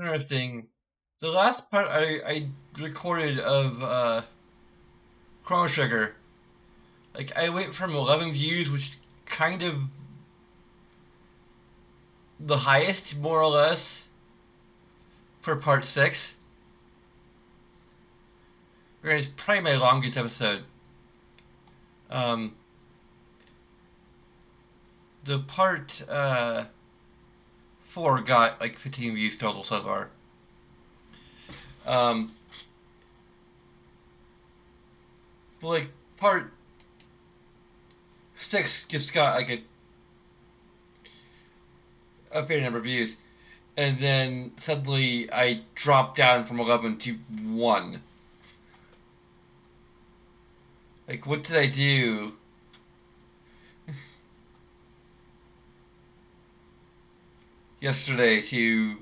Interesting. The last part I recorded of Chrono Trigger, like I went from 11 views, which kind of the highest, more or less, for part 6. It's probably my longest episode. Um, the part 4 got like 15 views total so far. Um, but like part 6 just got like a fair number of views. And then suddenly I dropped down from 11 to 1. Like, what did I do yesterday to,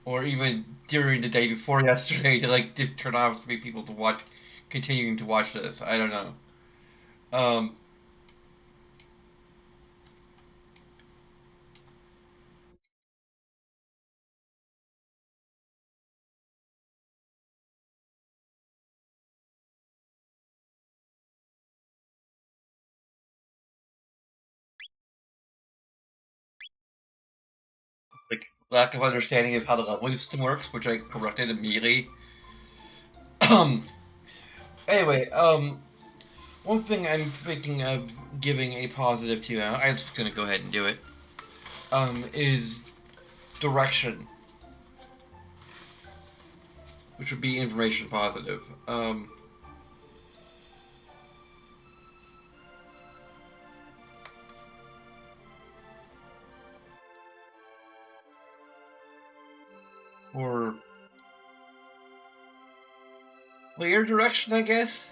or even during the day before yesterday to like just turn off so many people to watch, continuing to watch this? I don't know. Um, like lack of understanding of how the leveling system works, which I corrected immediately. Anyway, one thing I'm thinking of giving a positive to, I'm just gonna go ahead and do it. Is direction, which would be information positive. Or clear direction, I guess.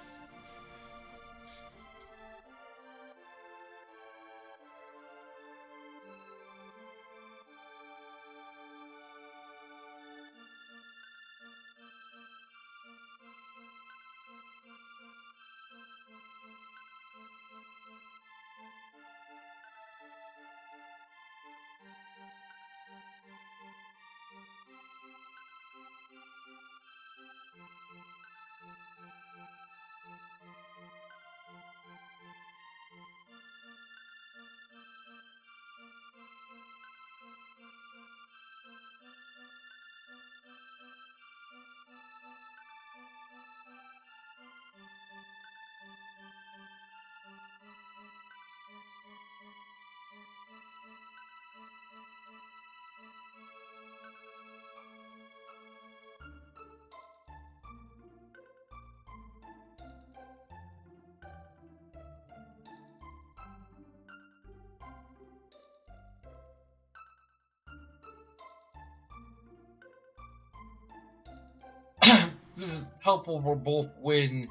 This is helpful for both when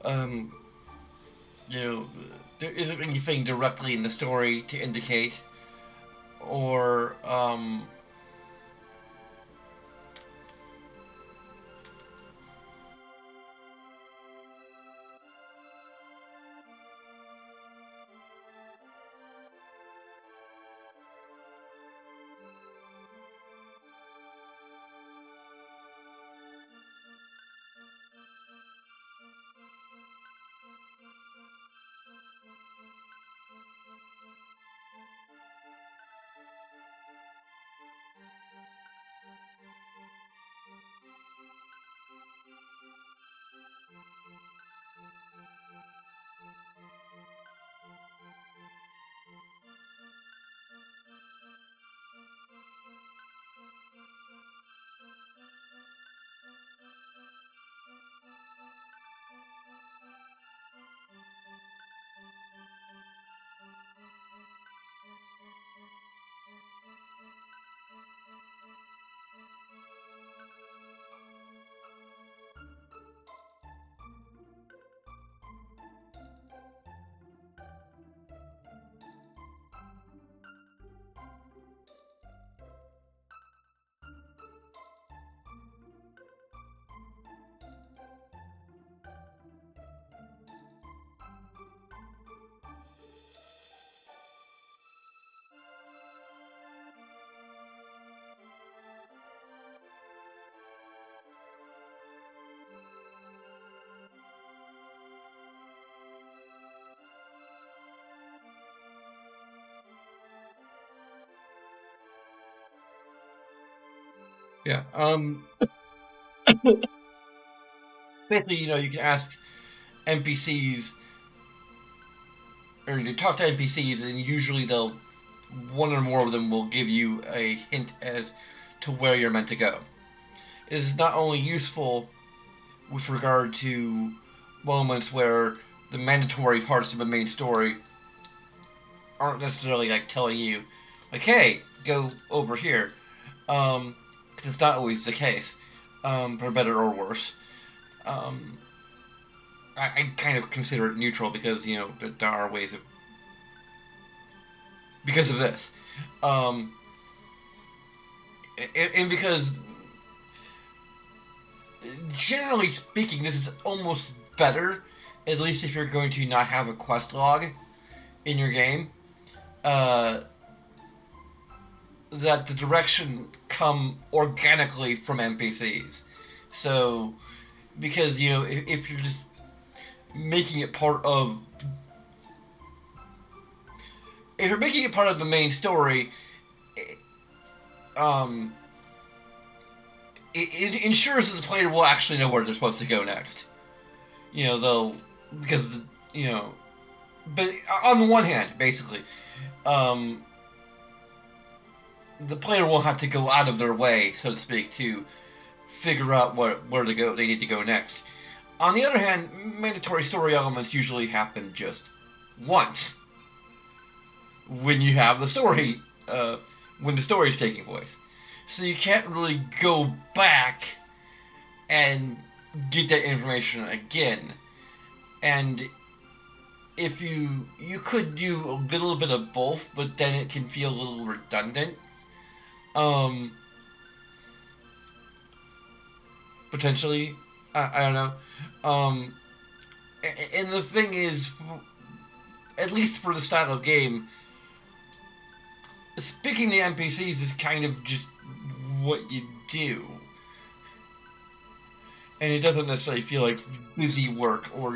um, you know there isn't anything directly in the story to indicate, or Yeah. Basically, you can ask NPCs, or you talk to NPCs, and usually one or more of them will give you a hint as to where you're meant to go. It is not only useful with regard to moments where the mandatory parts of the main story aren't necessarily like telling you, like, hey, go over here, because it's not always the case, for better or worse. Um, I kind of consider it neutral because there are ways of because of this, um, and because generally speaking, this is almost better, at least if you're going to not have a quest log in your game. Uh, that the direction come organically from NPCs. So, because if you're just making it part of if you're making it part of the main story, um, it ensures that the player will actually know where they're supposed to go next. They'll because you know, but on the one hand, basically, um, the player will have to go out of their way, so to speak, to figure out where to go. They need to go next. On the other hand, mandatory story elements usually happen just once when you have the story, when the story is taking place. So you can't really go back and get that information again. And if you could do a little bit of both, but then it can feel a little redundant. Um, Potentially, I don't know. Um, and the thing is, at least for the style of game, speaking to NPCs is kind of just what you do, and it doesn't necessarily feel like busy work or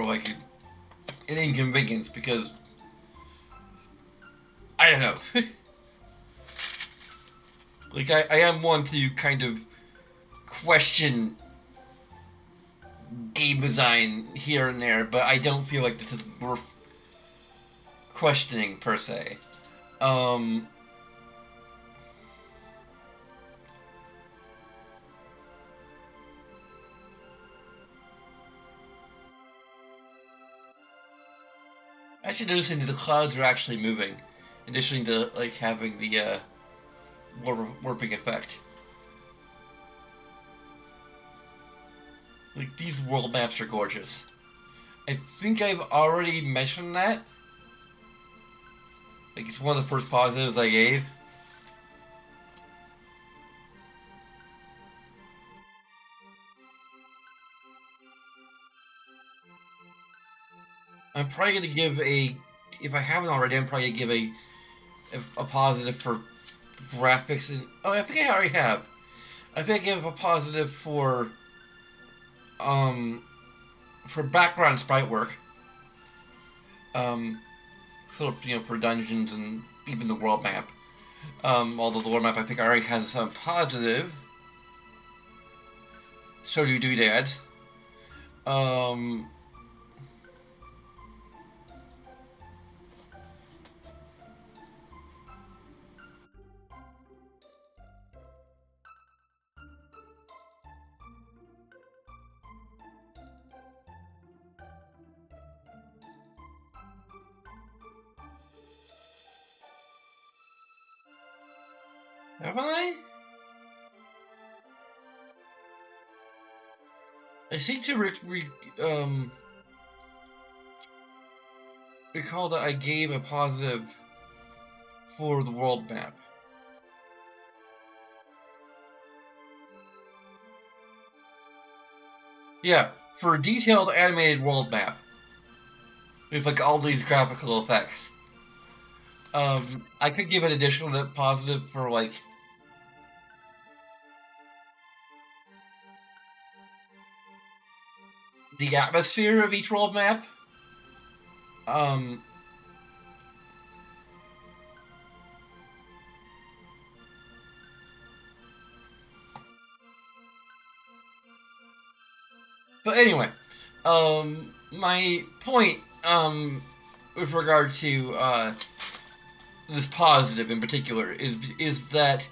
like an inconvenience because I don't know. Like I am one to kind of question game design here and there, but I don't feel like this is worth questioning per se. Um, Actually, noticing that the clouds are actually moving, in addition to like having the warping effect. Like these world maps are gorgeous. I think I've already mentioned that. Like it's one of the first positives I gave. I'm probably gonna give if I haven't already, I'm probably gonna give a positive for graphics and I think I already have. I think I give a positive um for background sprite work. Um, sort of for dungeons and even the world map. Although the world map I think already has some positive. So do doodads. Um, haven't I? I seem to recall that I gave a positive for the world map. Yeah, for a detailed animated world map with like all these graphical effects. I could give an additional positive for like the atmosphere of each world map. Um, But anyway, my point with regard to this positive in particular is that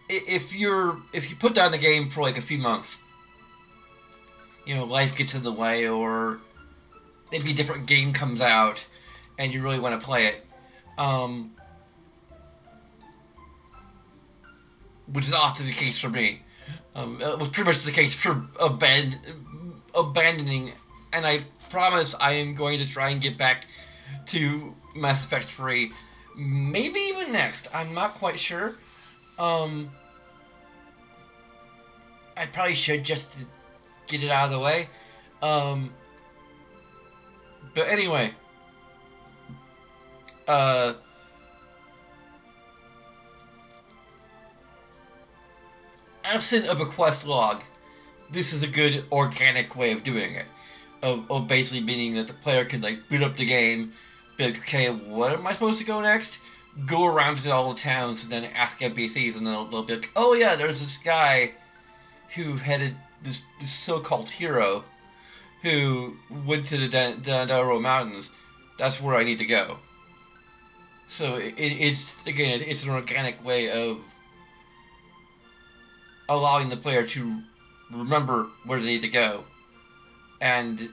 if you put down the game for like a few months, life gets in the way, or maybe a different game comes out, and you really want to play it, um, which is often the case for me. It was pretty much the case for abandoning, and I promise I am going to try and get back to Mass Effect 3. Maybe even next. I'm not quite sure. Um, I probably should just to get it out of the way. Um, but anyway, uh, absent of a quest log, this is a good organic way of doing it. Of basically meaning that the player can like boot up the game, be like, okay, what am I supposed to go next? Go around to all the towns and then ask NPCs, and then they'll be like, oh yeah, there's this guy who headed this so-called hero who went to the Dandaro Mountains. That's where I need to go. So it's again, it's an organic way of allowing the player to remember where they need to go, and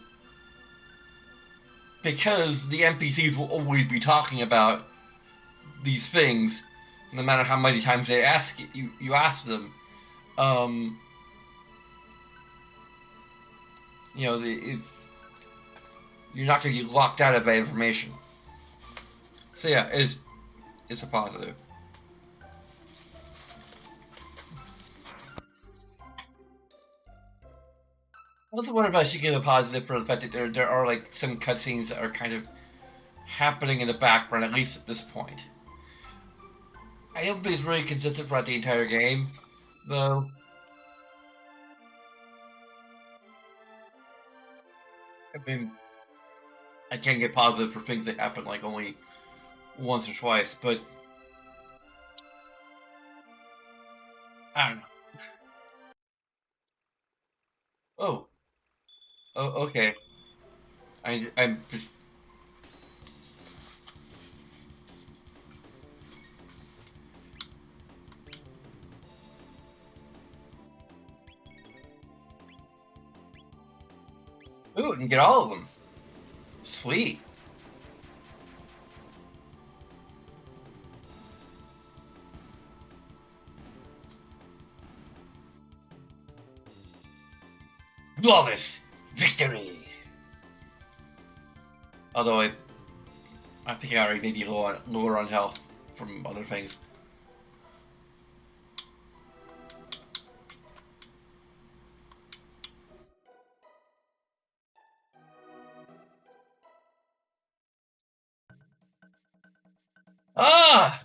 because the NPCs will always be talking about these things, no matter how many times they ask you ask them. Um, you're not going to get locked out of that information. So yeah, it's a positive. I also wonder if I should give a positive for the fact that there are like some cutscenes that are kind of happening in the background, at least at this point. I don't think it's really consistent throughout the entire game, though. I mean, I can get positive for things that happen like only once or twice, but I don't know. Oh, oh, okay. I'm just. Ooh, and get all of them. Sweet. Flawless victory. Although I think I already maybe lower on health from other things. Ah!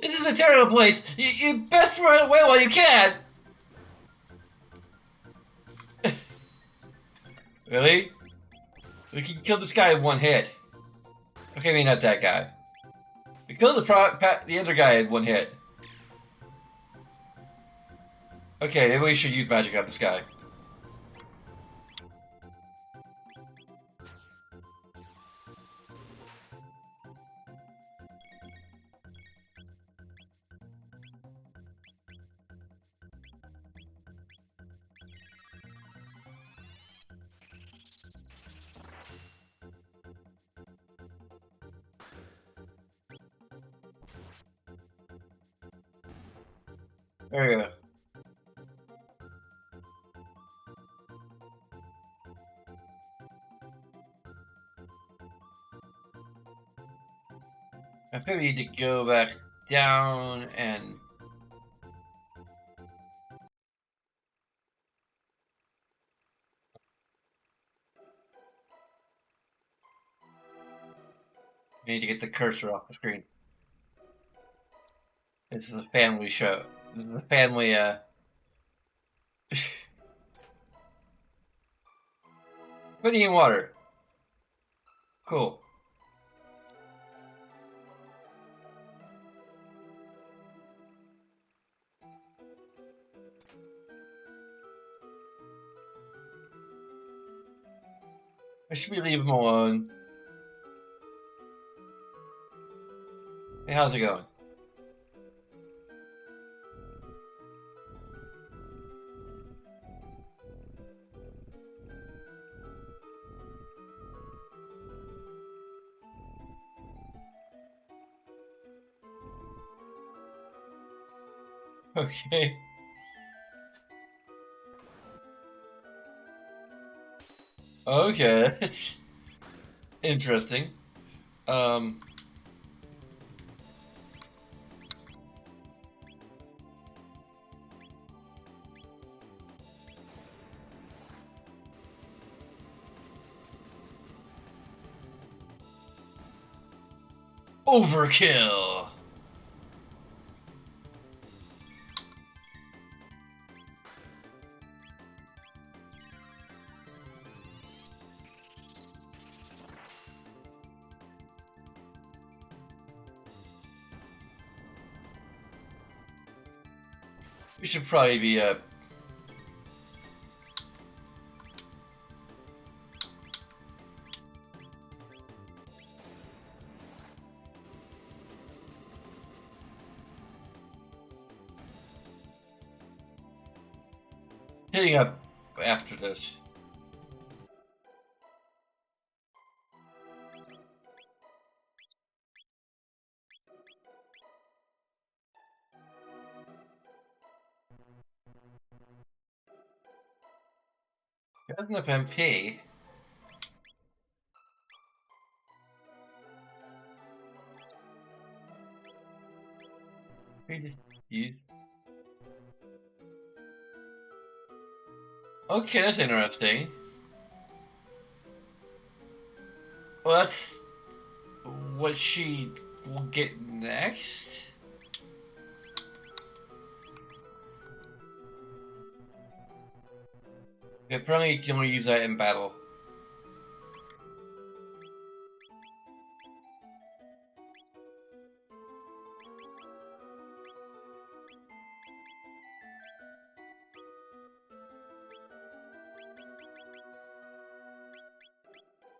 This is a terrible place. You best throw it away while you can. Really? We can kill this guy in one hit. Okay, maybe not that guy. We killed the other guy in one hit. Okay, maybe we should use magic on this guy. There we go. I think we need to go back down and... I need to get the cursor off the screen. This is a family show. This is a family, Putting in water. Cool. I should we leave him alone? Hey, how's it going? Okay. Okay, that's interesting. Um, Overkill! We should probably be, hitting up after this. Got enough MP. We just use... Okay, that's interesting. Well, that's what she will get next. Yeah, apparently you can only use that in battle.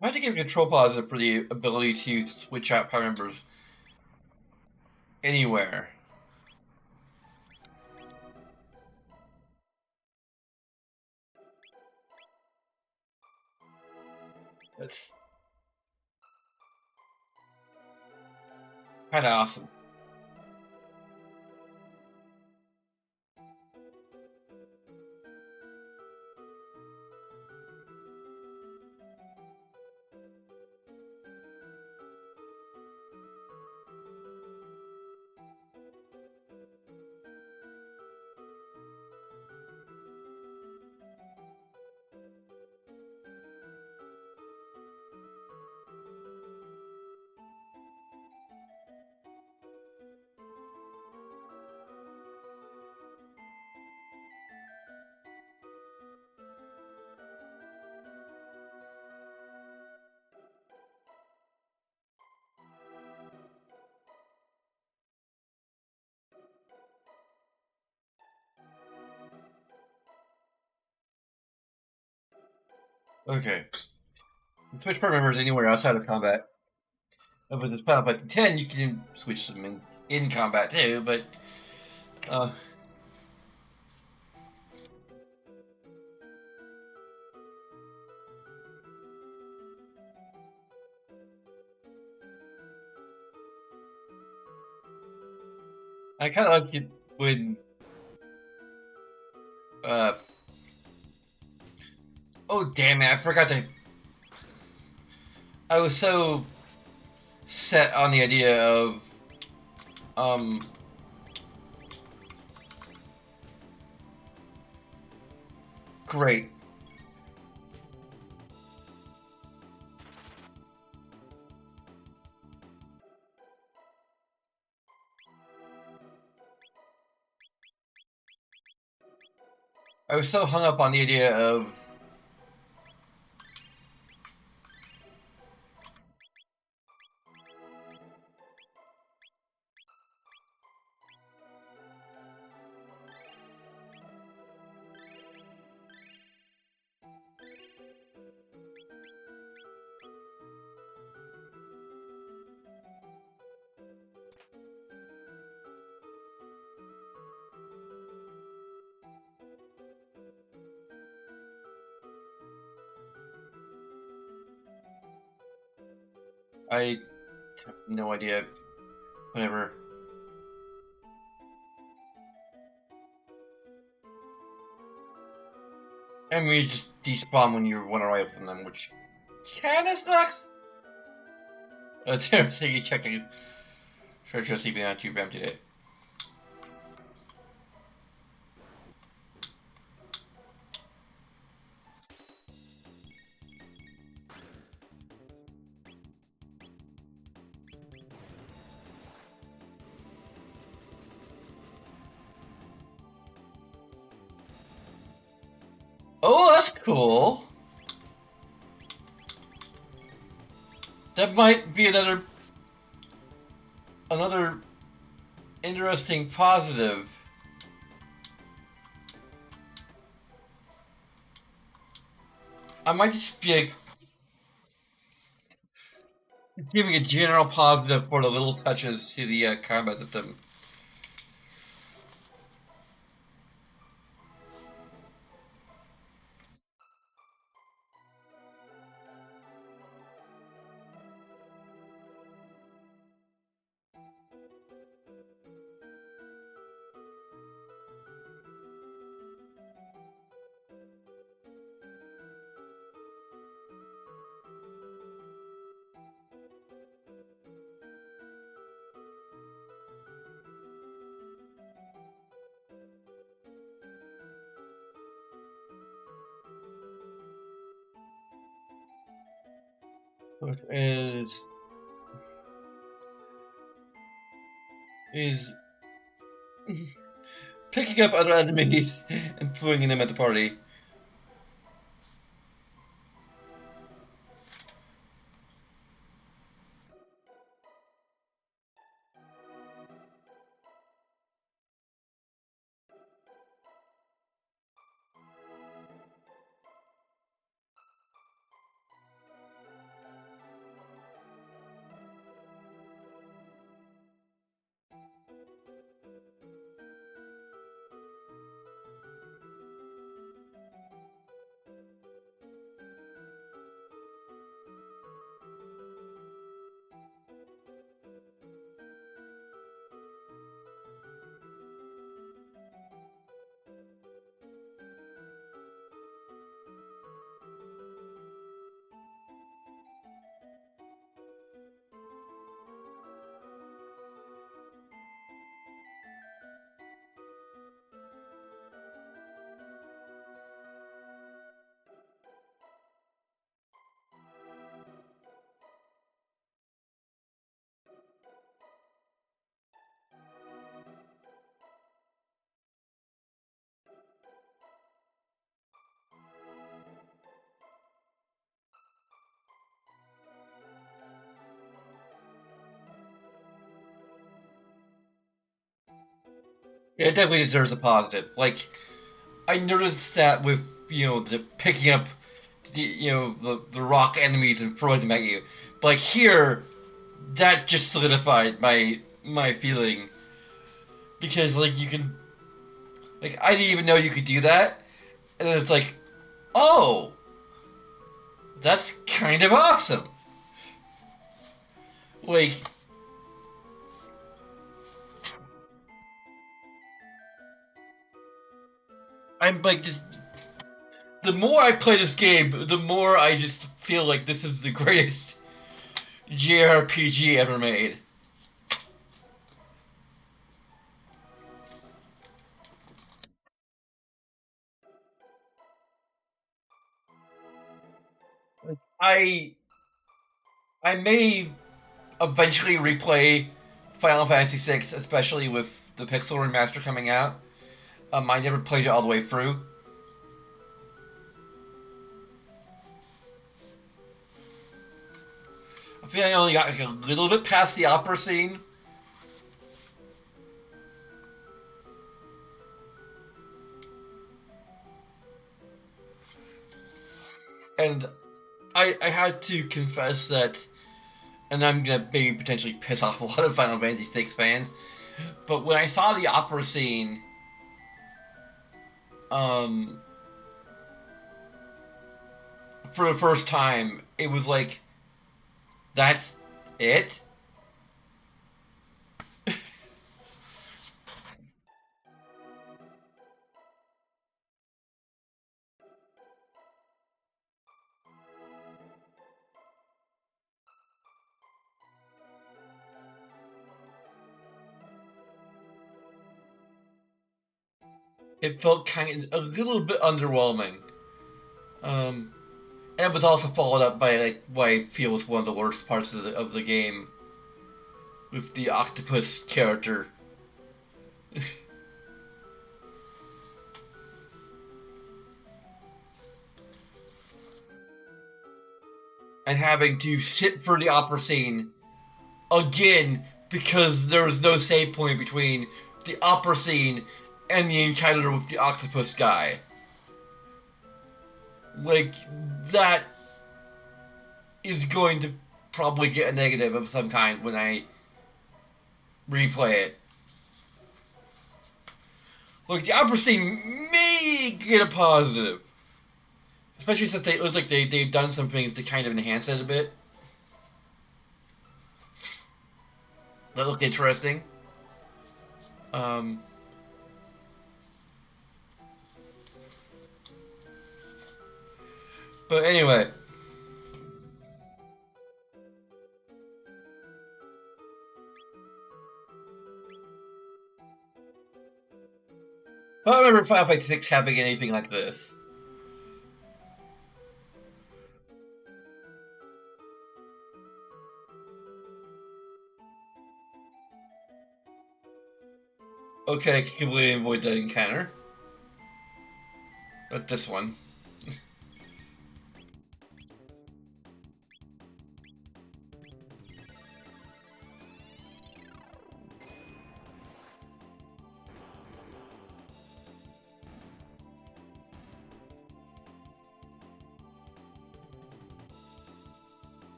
I have to give control positive for the ability to switch out power members anywhere. That's kind of awesome. Okay. You switch power members anywhere outside of combat. With this Final Fight 10, you can switch them in combat too, but uh, I kind of like it when oh damn it, I forgot to. I was so set on the idea of Um, great. I was so hung up on the idea of I have no idea. Whatever. And we just despawn when you run away from them, which kinda sucks. So you checking. Search your sleeping on 2 today. Oh, that's cool. That might be another interesting positive. I might just be giving a general positive for the little touches to the combat system. Which is picking up other enemies and throwing them at the party. Yeah, it definitely deserves a positive. Like, I noticed that with the picking up the rock enemies and throwing them at you. But like here, that just solidified my feeling because like you can like I didn't even know you could do that, and then it's like, oh, that's kind of awesome. Like I'm like just the more I play this game, the more I just feel like this is the greatest JRPG ever made. I I may eventually replay Final Fantasy VI, especially with the Pixel remaster coming out. I never played it all the way through. I feel like I only got like a little bit past the opera scene, and I had to confess that, and I'm gonna maybe potentially piss off a lot of Final Fantasy VI fans, but when I saw the opera scene, um, for the first time, it was like, that's it. It felt kind of a little bit underwhelming. Um, and it was also followed up by like what I feel was one of the worst parts of the game with the octopus character and having to sit for the opera scene again because there was no save point between the opera scene and the encounter with the octopus guy. Like that is going to probably get a negative of some kind when I replay it. Look, the opera scene may get a positive, especially since it looks like they've done some things to kind of enhance it a bit. That looked interesting. Um, but anyway, I don't remember Final Fantasy VI having anything like this. Okay, I can completely avoid that encounter. But this one.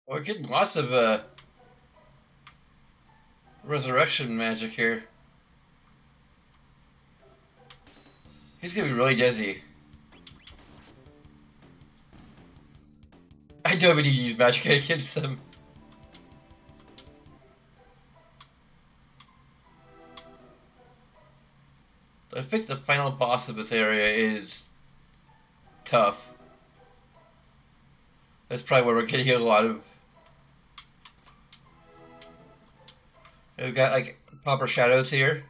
We're getting lots of resurrection magic here. He's gonna be really dizzy. I don't need to use magic against them. I think the final boss of this area is tough. That's probably where we're getting a lot of. We've got like proper shadows here.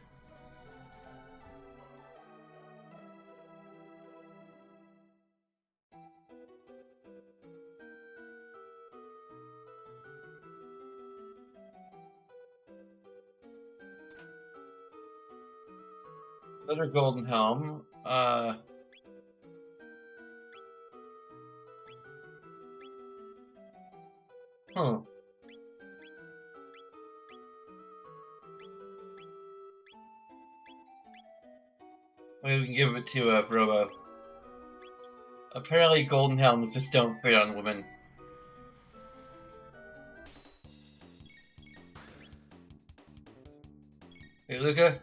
Another golden helm. Huh. Maybe we can give it to Robo. Apparently, golden helms just don't fit on women. Hey, Luca.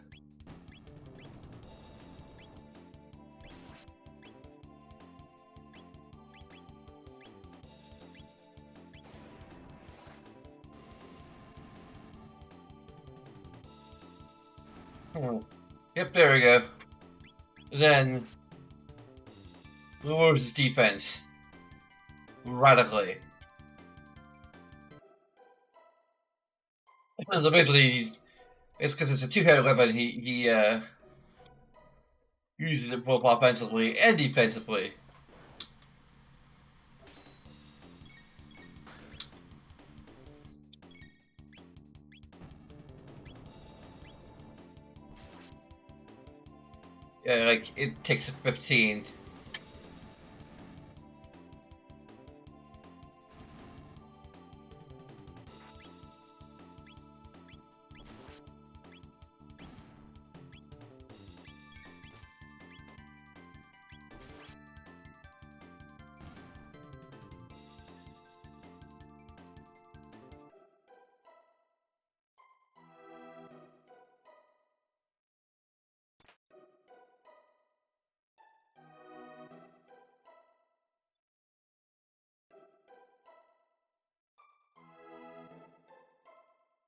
Hmm. Yep, there we go. Then lowers his defense radically. So basically, it's because it's a two-handed weapon. He using it both offensively and defensively. Yeah, like it takes a 15.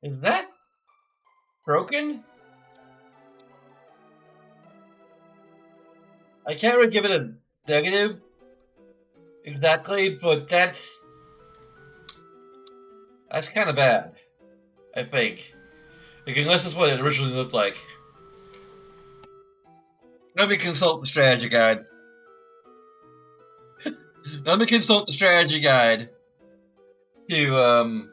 Is that broken? I can't really give it a negative exactly, but that's kind of bad. I think. Like, unless it's what it originally looked like. Let me consult the strategy guide. Let me consult the strategy guide to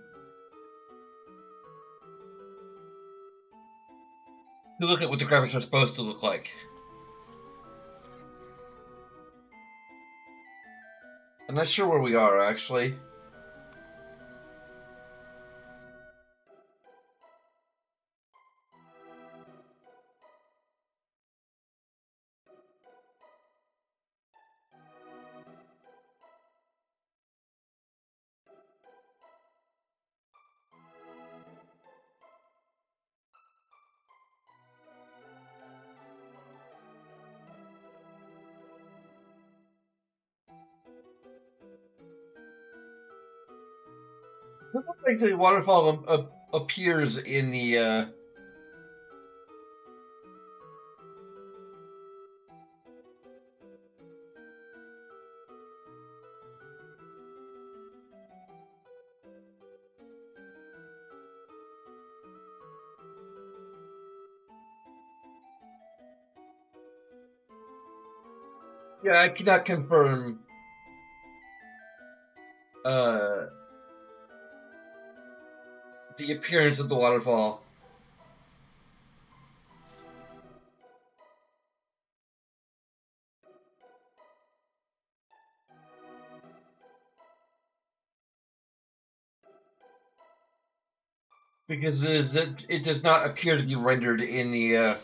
look at what the graphics are supposed to look like. I'm not sure where we are actually. It looks like the waterfall appears in the. Yeah, I cannot confirm uh, the appearance of the waterfall. Because it does not appear to be rendered in the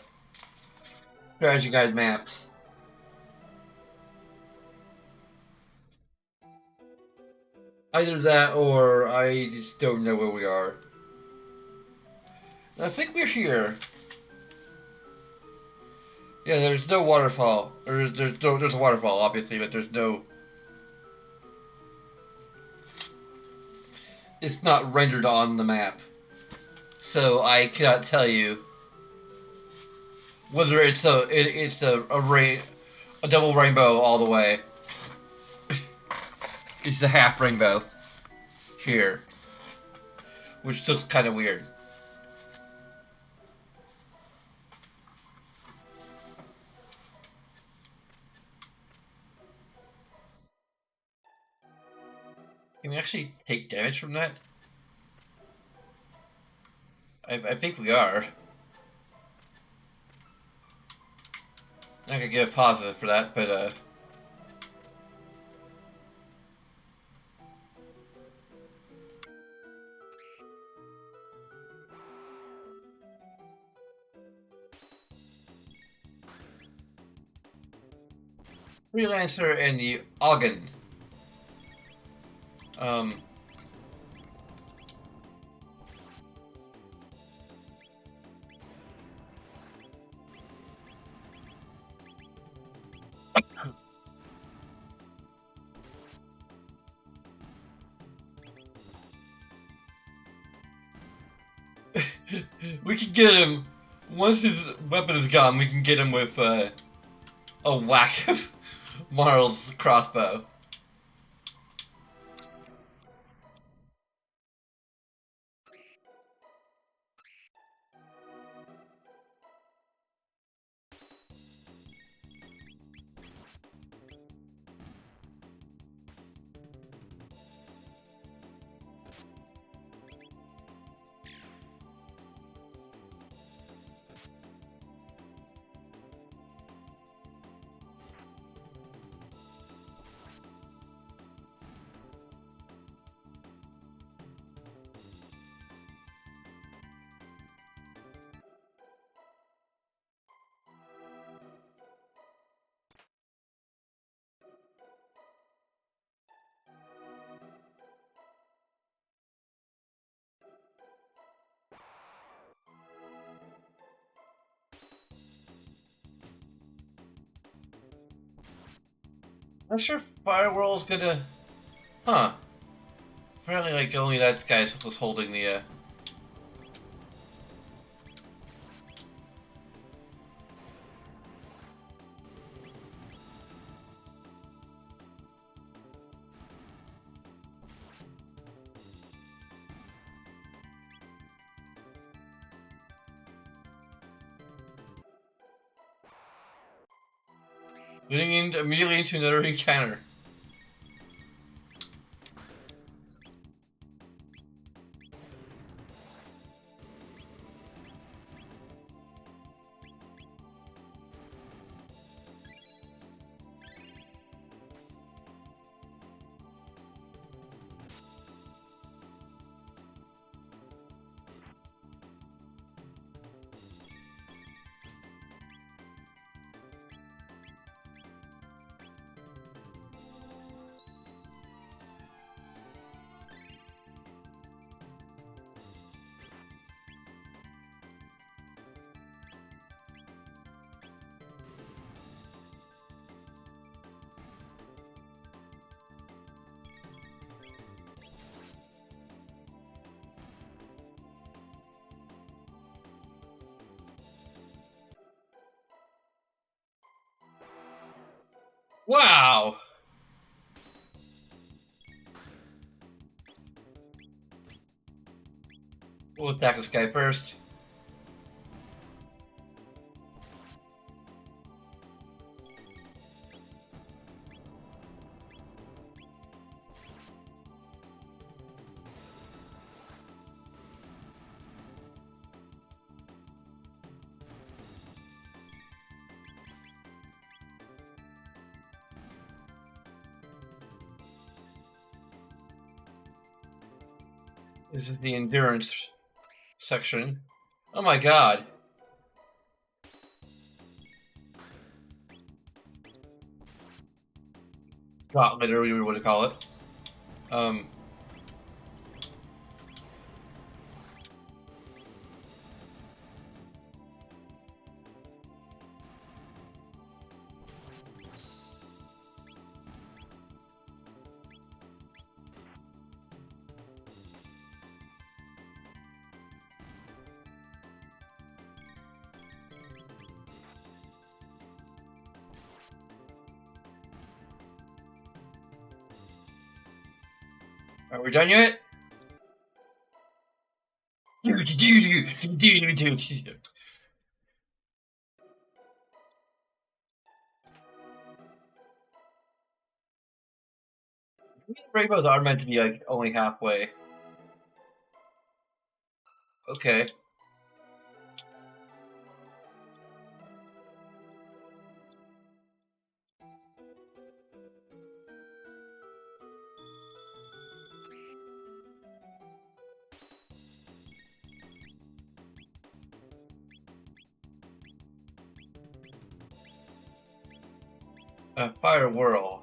strategy guide maps. Either that or I just don't know where we are. I think we're here. Yeah, there's no waterfall. Or there's a waterfall, obviously, but there's no. It's not rendered on the map, so I cannot tell you whether it's a double rainbow all the way. It's a half rainbow here, which looks kind of weird. Can we actually take damage from that? I think we are. I could give a positive for that, but Freelancer and the Ogden. Um, we can get him once his weapon is gone. We can get him with a whack of Marl's crossbow. Not sure if Firewall's gonna. Huh. Apparently, like, only that guy was holding the. Leading immediately into another encounter. Wow! We'll attack this guy first. This is the endurance section. Oh my god. Gauntlet, or whatever you want to call it. Are we done yet? Rainbows are meant to be like only halfway. Okay. Fire Whirl.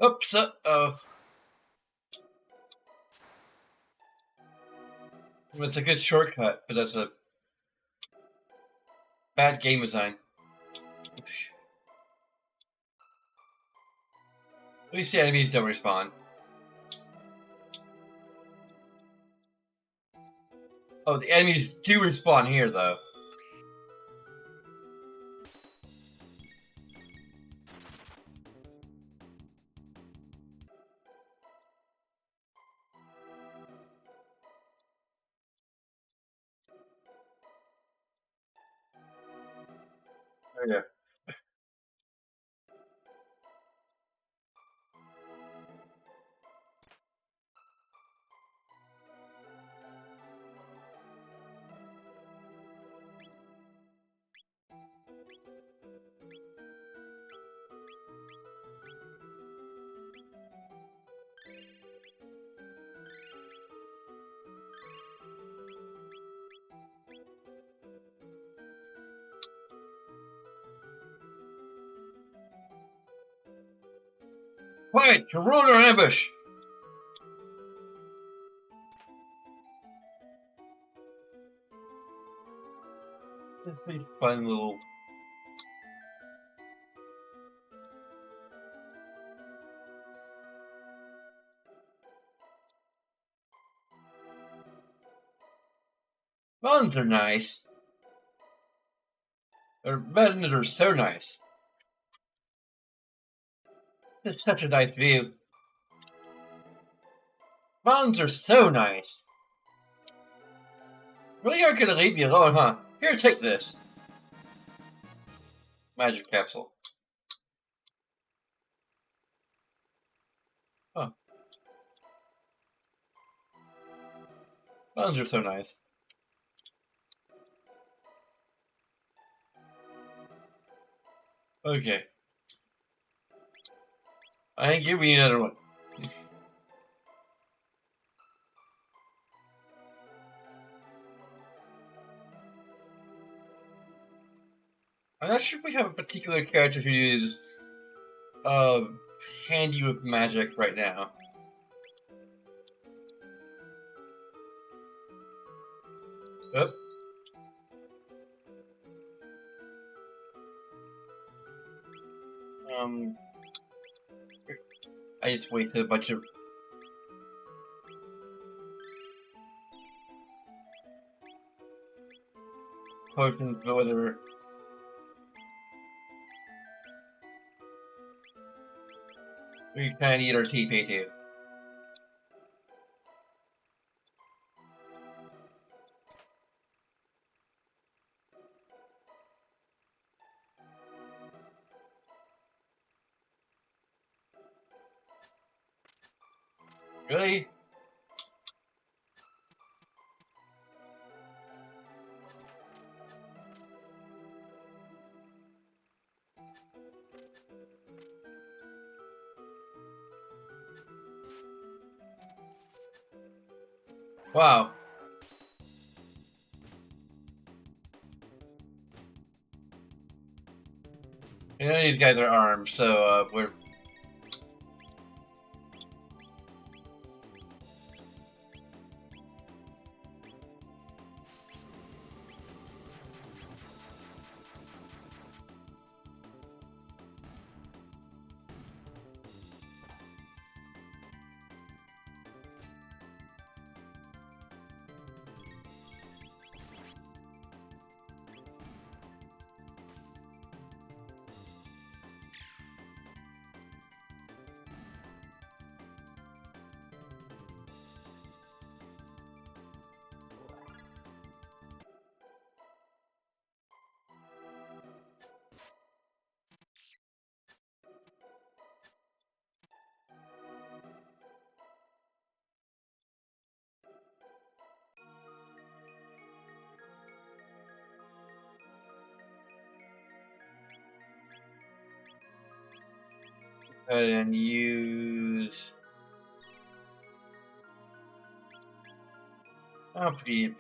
Oops, oh. It's a good shortcut, but that's a bad game design. At least the enemies don't respawn. Oh, the enemies do respawn here, though. Oh, yeah. Quiet! You're ruining our ambush! This is fun little... Mountains are nice. Mountains are so nice. It's such a nice view. Mountains are so nice. Really aren't gonna leave me alone, huh? Here, take this. Magic capsule. Huh. Mountains are so nice. Okay. I ain't giving you another one. I'm not sure if we have a particular character who is handy with magic right now. Yep. I just wasted a bunch of potions, but whatever. We kinda need our TP too. Really? Wow. You know, these guys are armed, so we're... and use... Oh, pretty...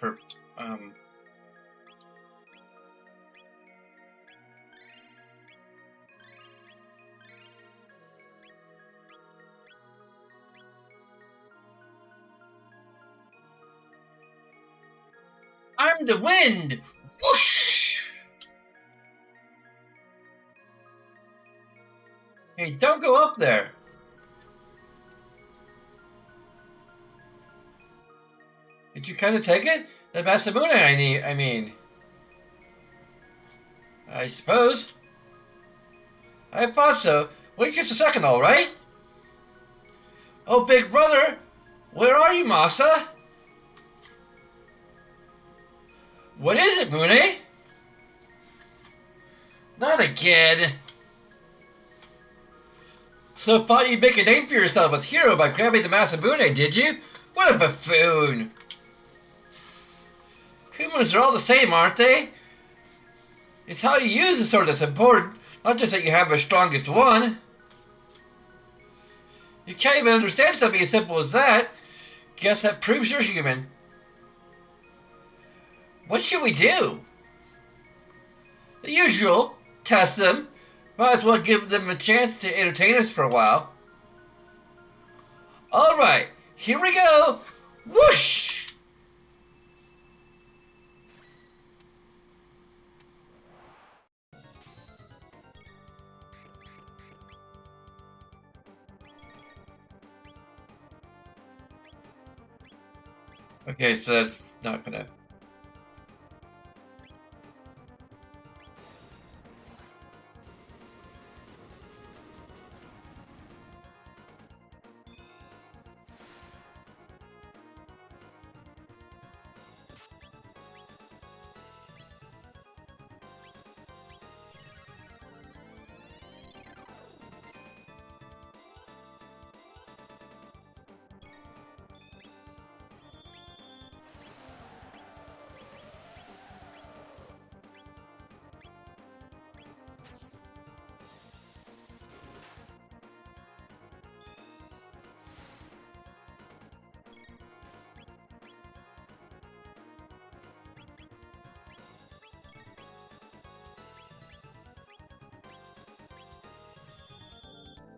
I'm the wind! Whoosh! Hey, don't go up there! Did you kind of take it? The Masamune, I mean... I suppose. I thought so. Wait just a second, alright? Oh, big brother! Where are you, Masa? What is it, Mune? Not again. So thought you'd make a name for yourself as hero by grabbing the Masamune, did you? What a buffoon. Humans are all the same, aren't they? It's how you use the sword that's important, not just that you have the strongest one. You can't even understand something as simple as that. Guess that proves you're human. What should we do? The usual. Test them. Might as well give them a chance to entertain us for a while. Alright, here we go! Whoosh! Okay, so that's not gonna...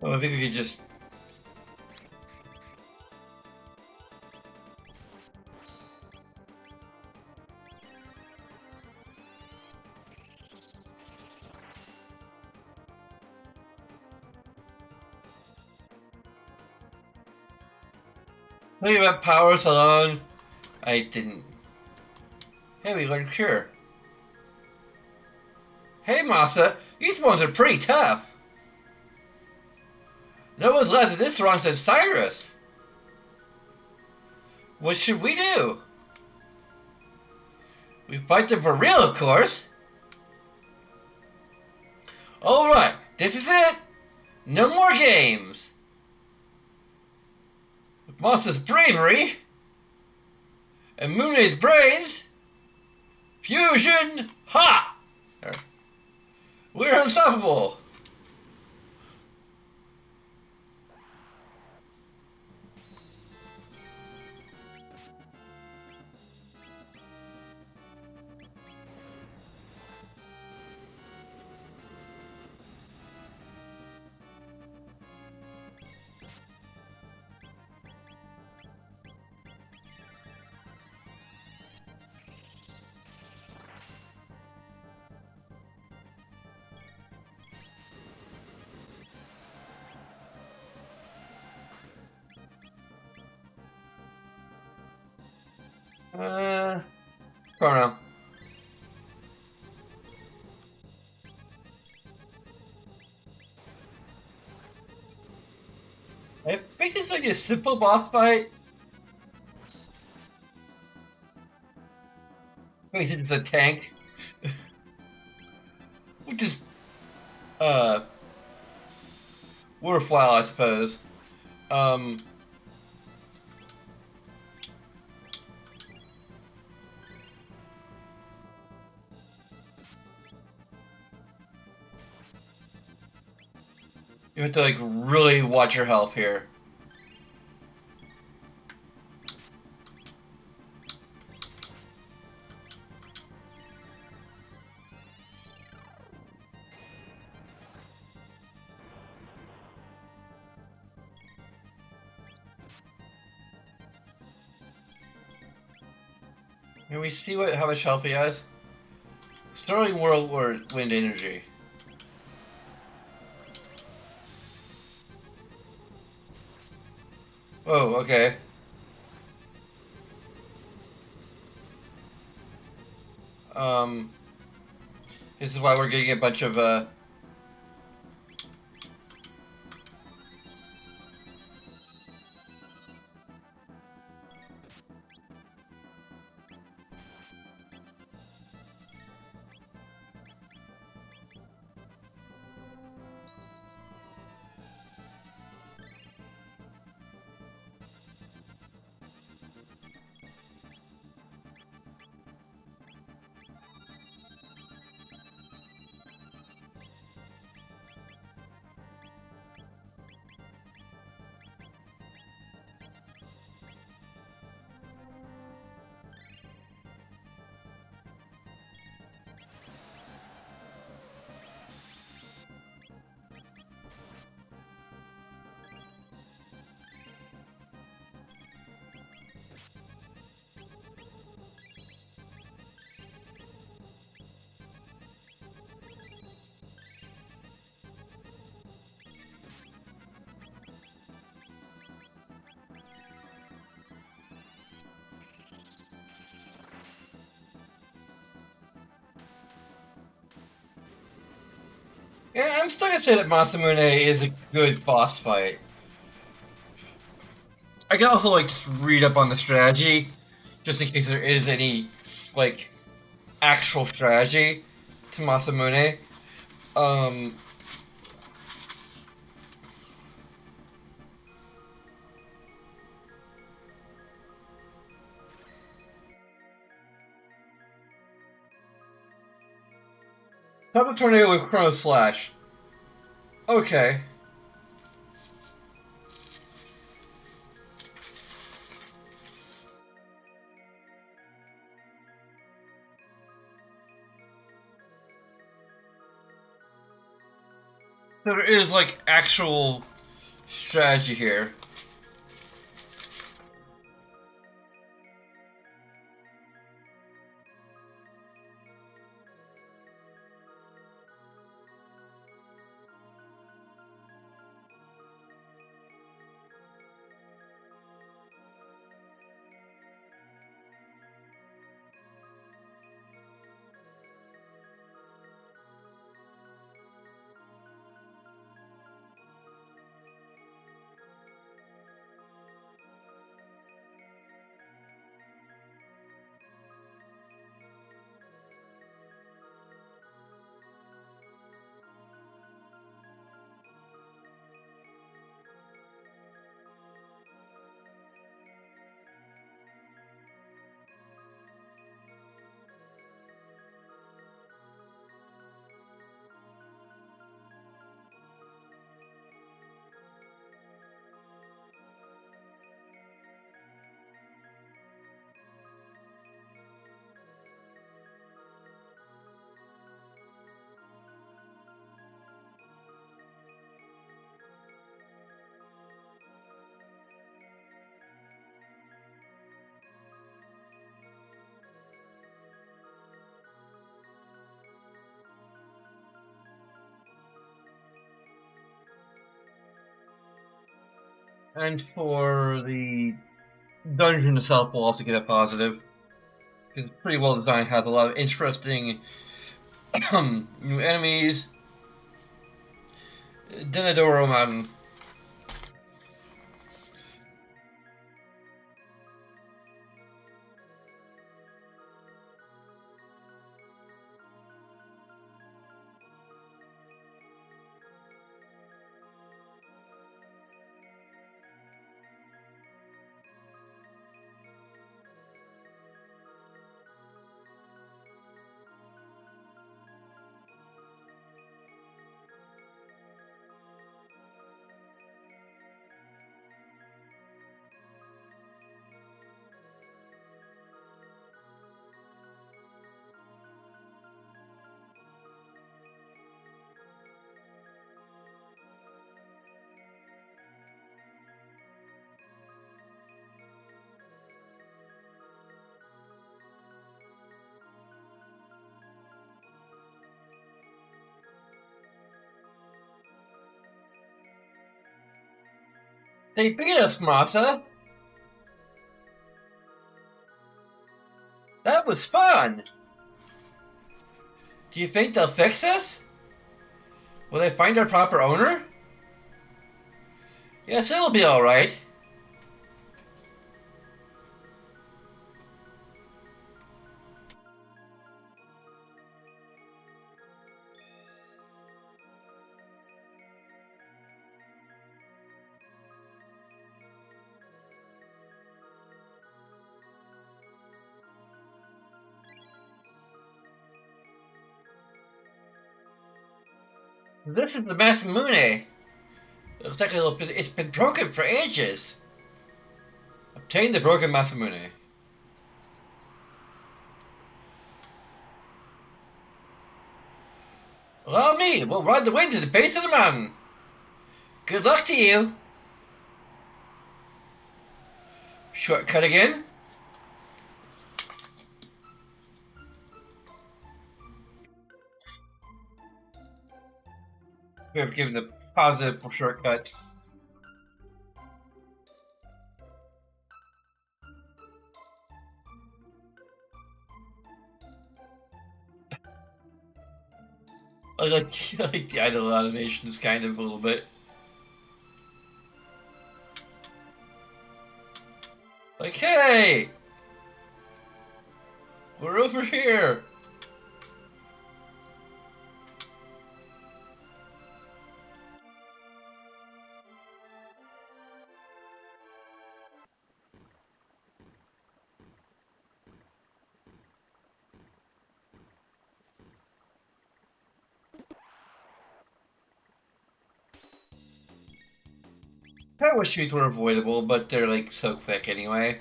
Oh, I think we could just... Think about powers alone. I didn't... Hey, we learned Cure. Hey, Master, these ones are pretty tough. No one's lasted this long since Cyrus. What should we do? We fight them for real, of course. Alright, this is it. No more games. With Master's bravery and Moone's brains, fusion, ha! We're unstoppable. Chrono. I think it's like a simple boss fight. Wait, it's a tank. Which is, worthwhile, I suppose. You have to, like, really watch your health here. Can we see how much health he has? Sterling Whirlwind Energy. Oh, okay. This is why we're getting a bunch of, Yeah, I'm still gonna say that Masamune is a good boss fight. I can also like just read up on the strategy, just in case there is any like actual strategy to Masamune. Um, Type of tornado with Chrono Slash. Okay. So there is like actual strategy here. And for the dungeon itself, we'll also get a positive. It's pretty well designed, has a lot of interesting new enemies. Denadoro Mountain. They beat us, Masa. That was fun. Do you think they'll fix us? Will they find our proper owner? Yes, it'll be alright. This is the Masamune. Looks like it's been broken for ages. Obtain the broken Masamune. Allow me. We'll ride the wind to the base of the mountain. Good luck to you. Shortcut again. We have given the positive for shortcuts. I like, I like the idle animations kind of a little bit. Like, hey, we're over here. I wish these were avoidable, but they're like so quick anyway.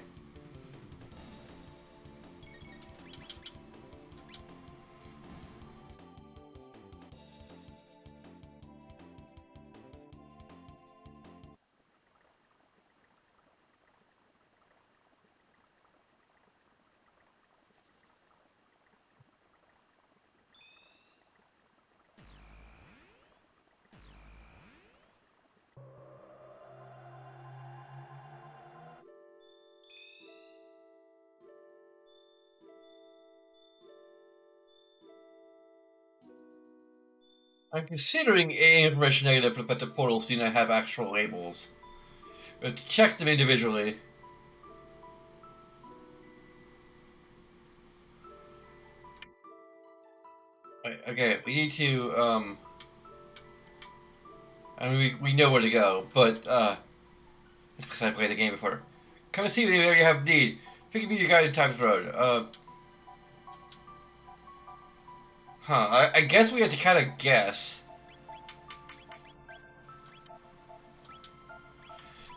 I'm considering information negative, but the portals do not have actual labels. To check them individually. Okay, we need to, I mean, we know where to go, but, it's because I played the game before. Come and see me where you have need. Pick me your guide in Times Road. I guess we have to kind of guess.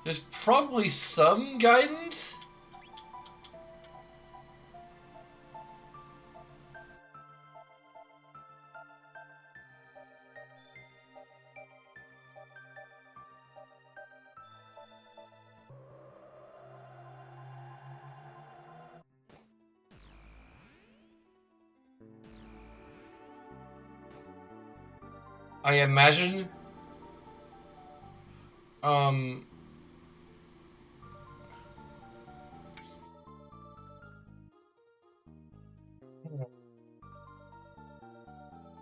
There's probably some guidance? I imagine, um, we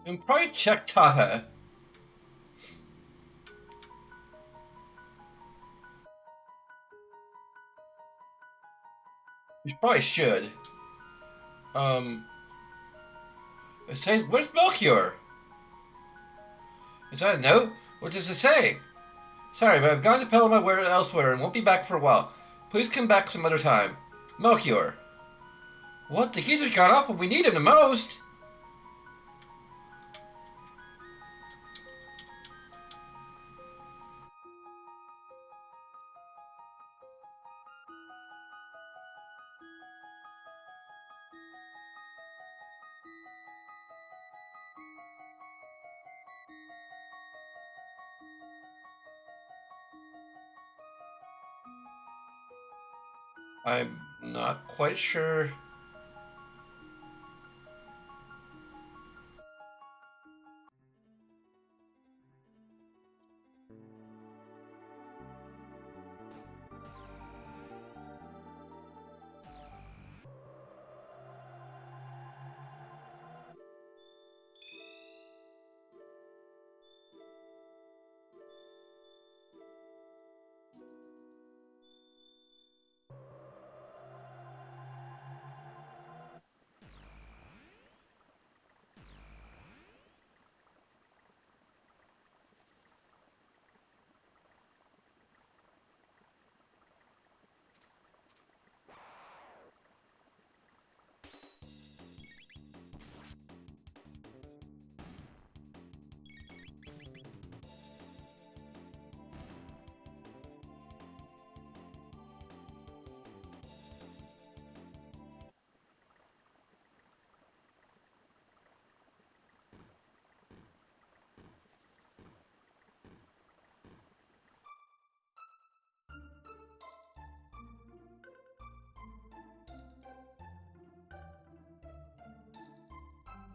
can probably check Tata. We probably should. Um, it says, where's Melchior? Is that a note? What does it say? Sorry, but I've gone to peddle my wares elsewhere and won't be back for a while. Please come back some other time. Melchior. What? The geezer's gone off when we need him the most? I'm not quite sure.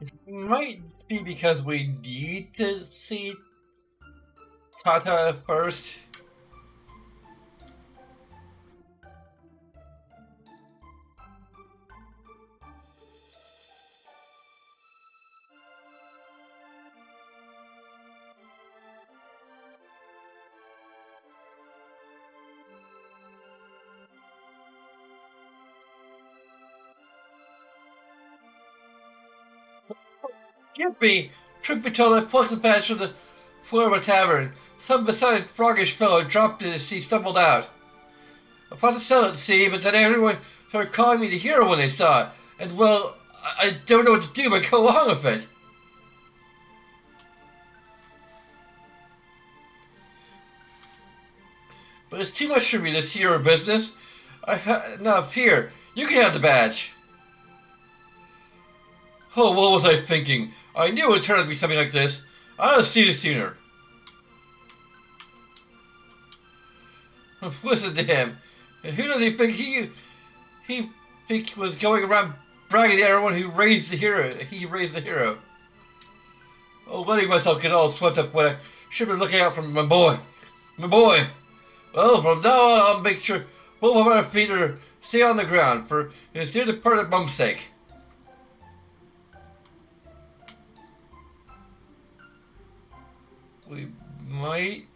It might be because we need to see Tata first. Get me! Truth be told, I plucked the badge from the floor of a tavern. Some beside froggish fellow dropped it as he stumbled out. I thought to sell it, see, but then everyone started calling me the hero when they saw it. And, well, I don't know what to do but go along with it. But it's too much for me, this hero business. Enough. Here, you can have the badge. Oh, what was I thinking? I knew it would turn out to be something like this. I ought to see it sooner. Listen to him. And who does he think he think was going around bragging to everyone who raised the hero? He raised the hero. Oh, letting myself get all swept up when I should have been looking out for my boy. My boy. Well, from now on, I'll make sure both of our feet are stay on the ground, for it's dear departed Mum's sake. We might.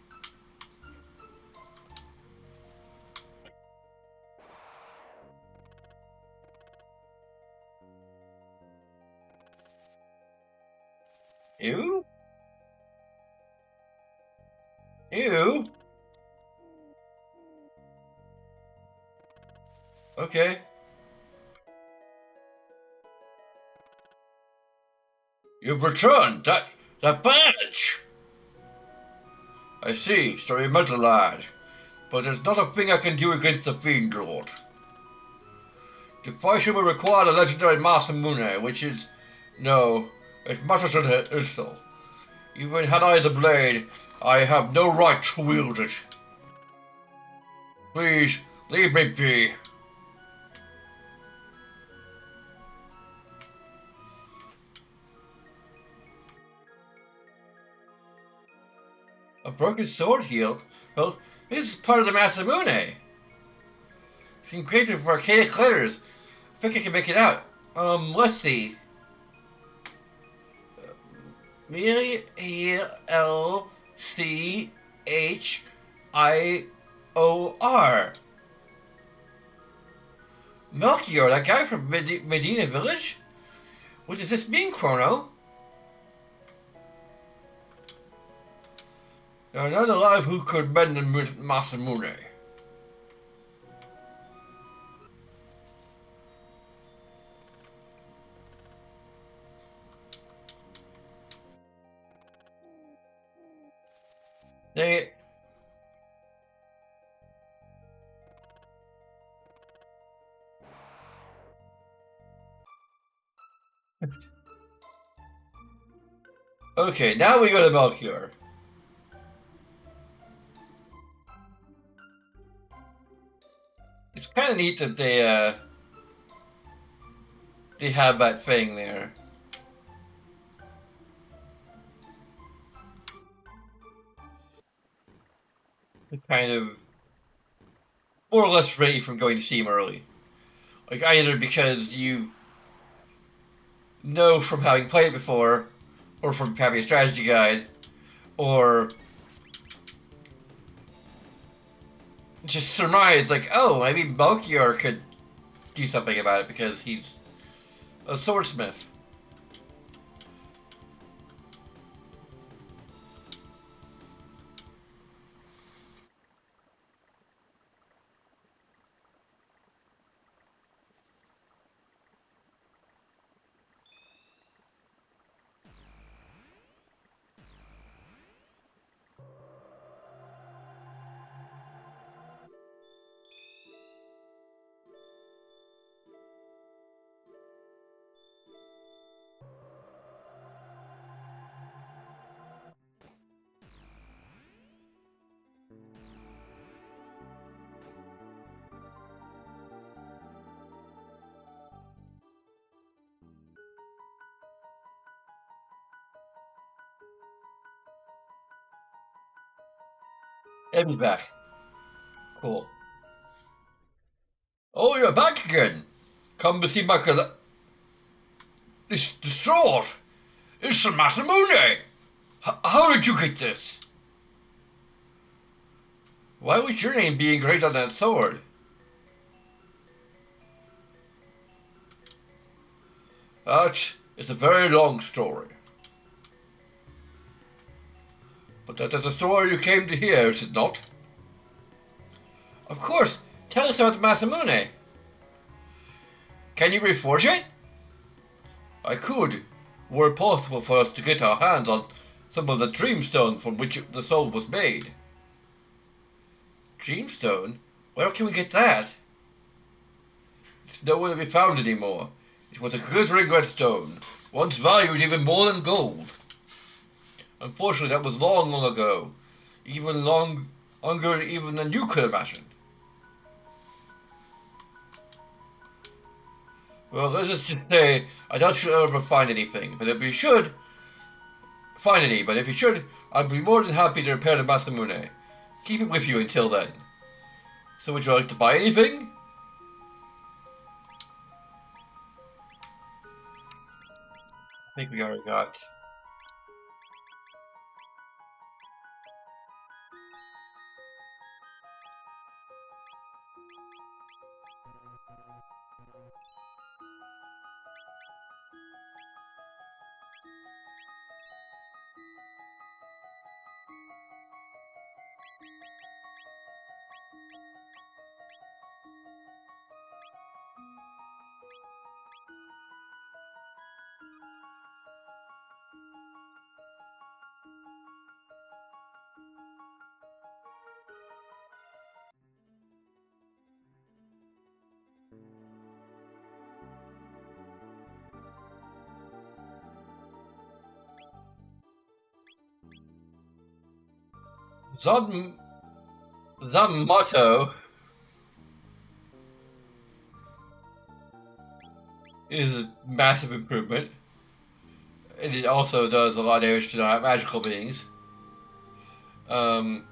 Ew? Ew? Okay. You've returned that badge! I see, so you meant a lad. But there's not a thing I can do against the Fiend Lord. To fight him will require the legendary Masamune, which is... No, it matters little. Even had I the blade, I have no right to wield it. Please, leave me be. A broken sword healed? Well, this is part of the Masamune. It's engraved for archaic letters. I think I can make it out. Let's see. Melchior. Melchior, that guy from Medina Village? What does this mean, Chrono? There are none alive who could bend the Masamune. They... Okay, now we go to Melchior. It's kind of neat that they have that thing there. Kind of more or less ready from going to see him early. Like either because you know from having played before, or from having a strategy guide, or just surmise like, oh, maybe Melchior could do something about it because he's a swordsmith. Eddie's back. Cool. Oh, you're back again. Come to see my This the sword. It's the Masamune. How did you get this? Why would your name be engraved on that sword? It's a very long story. But that is the story you came to hear, is it not? Of course. Tell us about Masamune. Can you reforge it? I could, were it possible for us to get our hands on some of the dreamstone from which the soul was made. Dreamstone? Where can we get that? It's nowhere to be found anymore. It was a glittering redstone, once valued even more than gold. Unfortunately, that was long, long ago. Longer even than you could imagine. Well, let's just say, I doubt you'll ever find anything, but if you should find any, but if you should, I'd be more than happy to repair the Masamune. Keep it with you until then. So would you like to buy anything? I think we already got. Zon motto is a massive improvement. And it also does a lot of damage to magical beings. Um,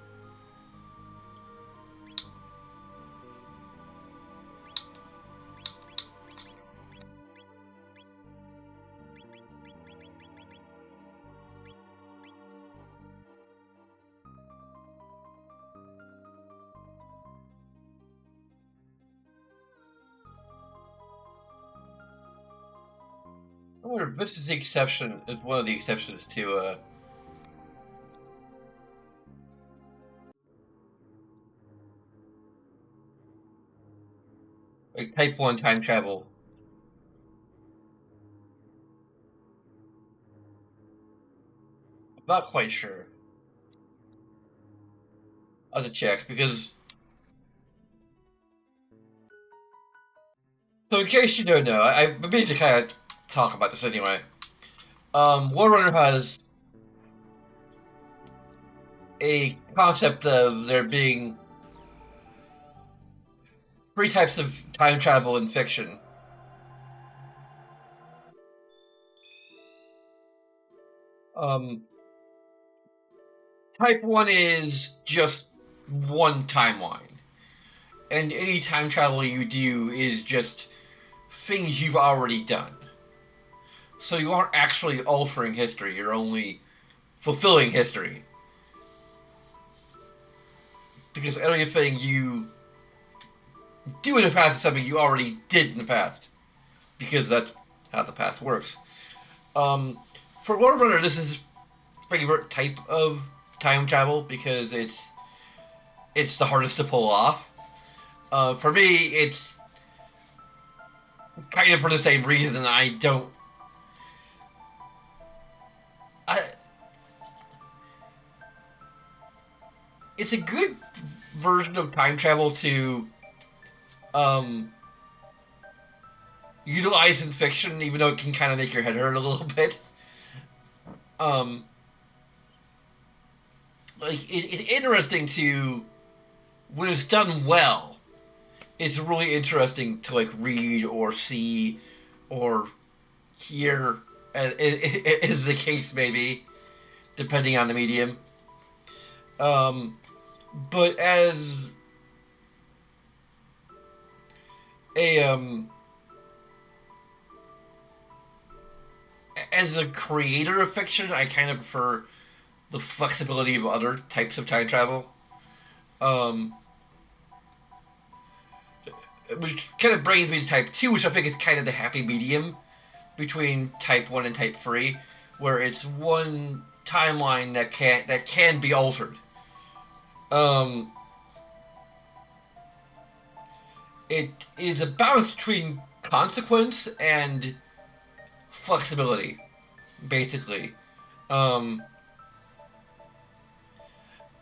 I wonder if this is the exception, is one of the exceptions to, like type 1 time travel. I'm not quite sure. I'll have to check, because. So, in case you don't know, I mean to kind of talk about this anyway. Warrunner has a concept of there being three types of time travel in fiction. Um, Type 1 is just one timeline, and any time travel you do is just things you've already done. So you aren't actually altering history, you're only fulfilling history. Because everything you do in the past is something you already did in the past. Because that's how the past works. Um, for Warrunner, this is favorite type of time travel because it's the hardest to pull off. For me, it's kind of for the same reason. I don't. I. It's a good version of time travel to um, utilize in fiction, even though it can kind of make your head hurt a little bit. Um, it's interesting to when it's done well. It's really interesting to like read or see or hear, as the case may be, depending on the medium. Um, but a um, as a creator of fiction, I kind of prefer the flexibility of other types of time travel. Um, which kind of brings me to type 2, which I think is kind of the happy medium between type 1 and type 3, where it's one timeline that can be altered. Um, it is a balance between consequence and flexibility, basically. Um,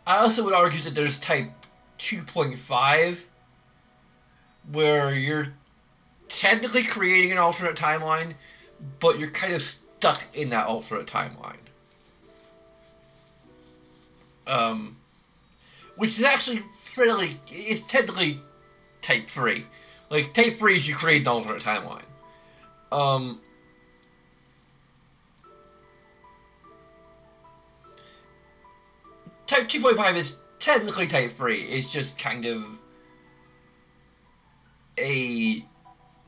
I also would argue that there's type 2.5, where you're technically creating an alternate timeline, but you're kind of stuck in that alternate timeline. Um, which is actually it's technically type 3. Like, type 3 is you create an alternate timeline. Um, type 2.5 is technically type 3. It's just kind of a,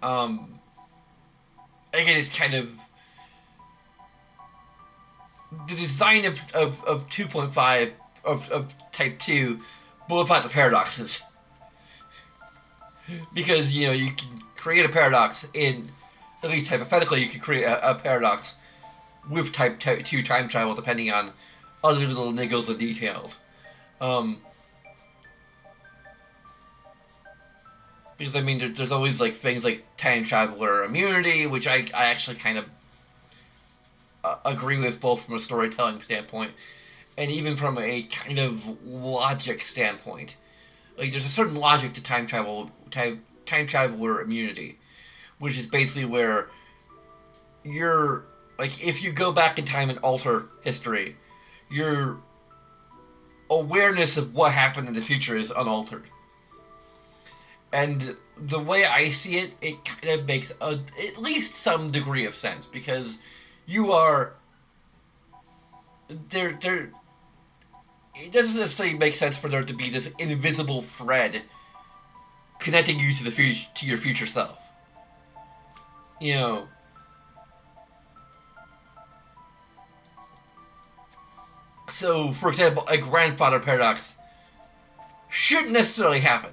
um, again, it's kind of, the design of 2.5, of type 2, but without the paradoxes. Because, you can create a paradox in, at least hypothetically, you can create a paradox with type 2 time travel, depending on other little niggles and details. Um, because, I mean, there's always, like, things like time traveler immunity, which I actually kind of agree with, both from a storytelling standpoint and even from a kind of logic standpoint. Like, there's a certain logic to time traveler immunity, which is basically where you're, like, if you go back in time and alter history, your awareness of what happened in the future is unaltered. And the way I see it, it kind of makes at least some degree of sense, because you are there. It doesn't necessarily make sense for there to be this invisible thread connecting you to the future, to your future self. You know, so for example, a grandfather paradox shouldn't necessarily happen.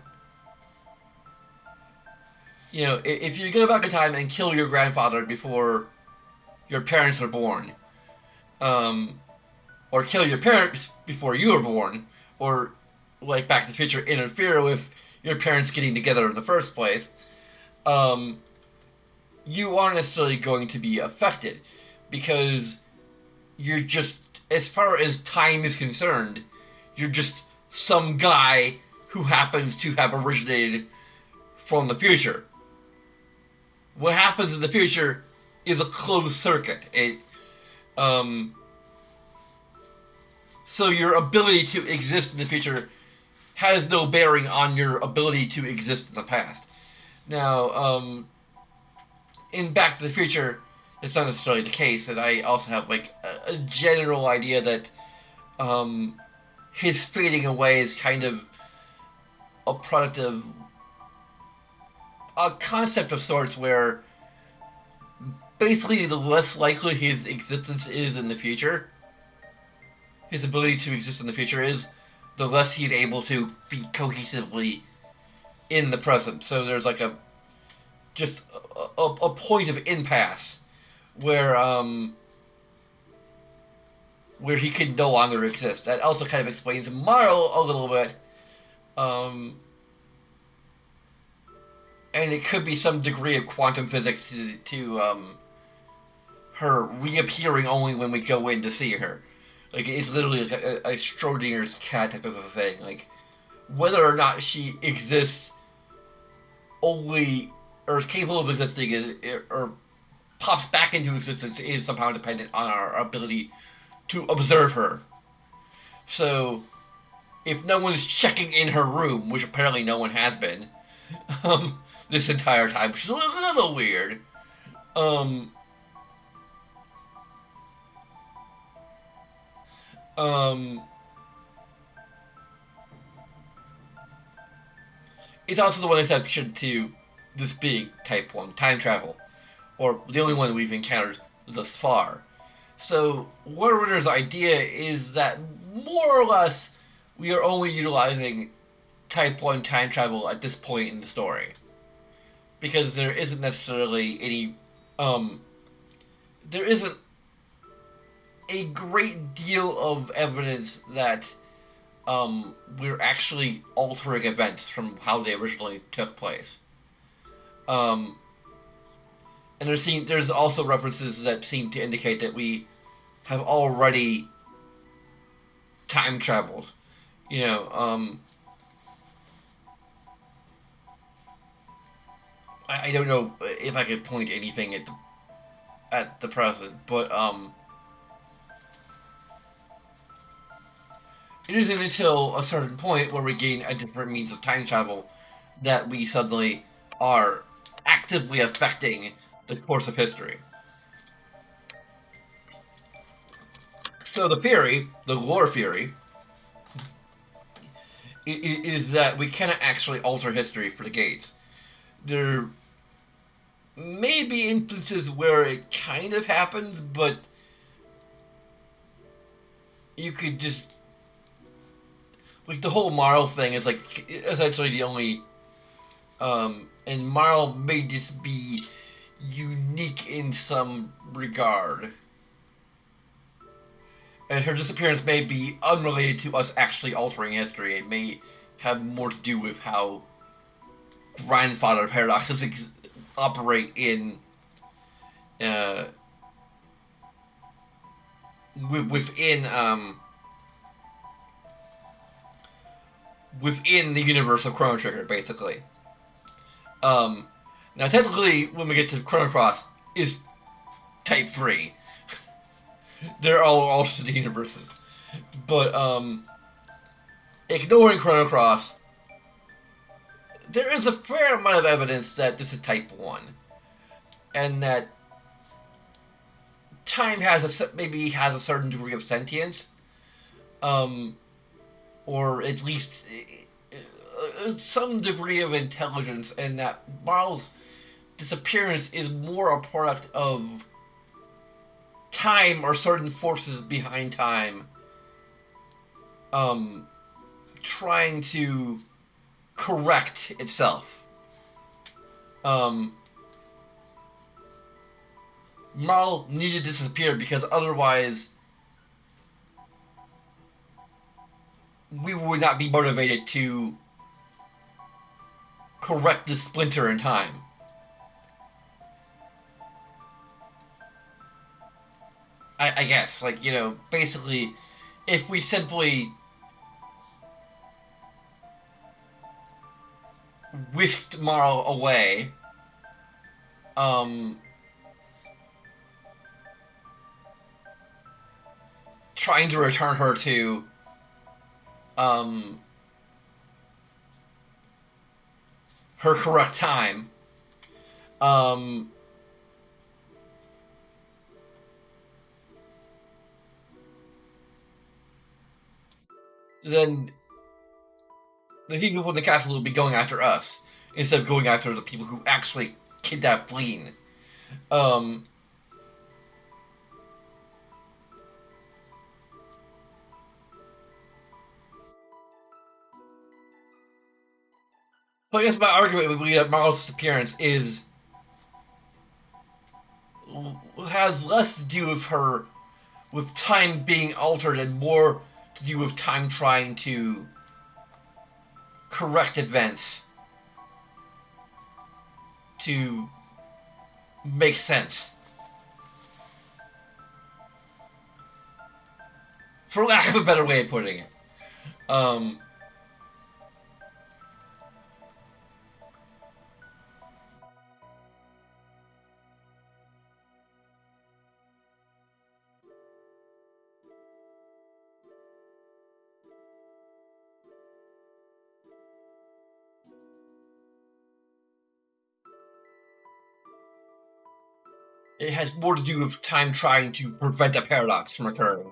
If you go back in time and kill your grandfather before your parents are born, um, or kill your parents before you were born, or, like Back to the Future, interfere with your parents getting together in the first place, um, you aren't necessarily going to be affected, because you're just, as far as time is concerned, you're just some guy who happens to have originated from the future. What happens in the future is a closed circuit. So your ability to exist in the future has no bearing on your ability to exist in the past. Now, in Back to the Future, it's not necessarily the case, and I also have, like, a general idea that his fading away is kind of a product of a concept of sorts, where basically the less likely his existence is in the future, his ability to exist in the future is, the less he's able to be cohesively in the present. So there's like a point of impasse where he can no longer exist. That also kind of explains Marl a little bit. And it could be some degree of quantum physics to her reappearing only when we go in to see her. Like, it's literally like a Schrodinger's cat type of a thing. Like, whether or not she exists only, or is capable of existing, or pops back into existence, is somehow dependent on our ability to observe her. So, if no one is checking in her room, which apparently no one has been, this entire time, which is a little weird, um, it's also the one exception to this being Type 1 time travel, or the only one we've encountered thus far. So, Warren's idea is that, more or less, we are only utilizing Type 1 time travel at this point in the story. Because there isn't necessarily any, there isn't a great deal of evidence that we're actually altering events from how they originally took place. Um, and there's also references that seem to indicate that we have already time traveled. You know, I don't know if I could point anything at the present, but it isn't until a certain point where we gain a different means of time travel that we suddenly are actively affecting the course of history. So the theory, the lore theory, is that we cannot actually alter history for the gates. There may be instances where it kind of happens, but you could just like the whole Marl thing is like essentially the only and Marl may just be unique in some regard. And her disappearance may be unrelated to us actually altering history. It may have more to do with how grandfather paradoxes operate in uh, within within the universe of Chrono Trigger, basically. Um, Now, technically, when we get to Chrono Cross, is Type 3. They're all alternate universes. But, ignoring Chrono Cross, there is a fair amount of evidence that this is Type 1. And that time maybe has a certain degree of sentience. Um, or at least some degree of intelligence, and that Marl's disappearance is more a product of time or certain forces behind time um, trying to correct itself. Um, Marl needed to disappear because otherwise we would not be motivated to correct the splinter in time. I guess, like, basically, if we simply whisked Marl away, um, trying to return her to um, her correct time, um, then the people from the castle will be going after us instead of going after the people who actually kidnapped Lean. Um, so I guess my argument would be that Marl's disappearance has less to do with her with time being altered and more to do with time trying to correct events to make sense, for lack of a better way of putting it. Um, it has more to do with time trying to prevent a paradox from occurring.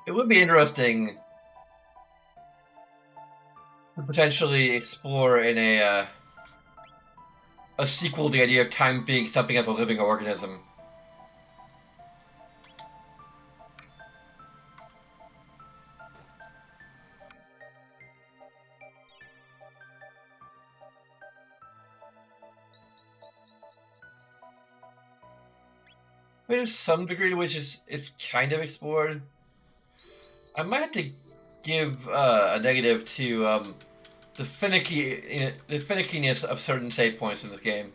It would be interesting to potentially explore in a a sequel to the idea of time being something of a living organism. There's some degree to which it's kind of explored. I might have to give a negative to the the finickiness of certain save points in this game.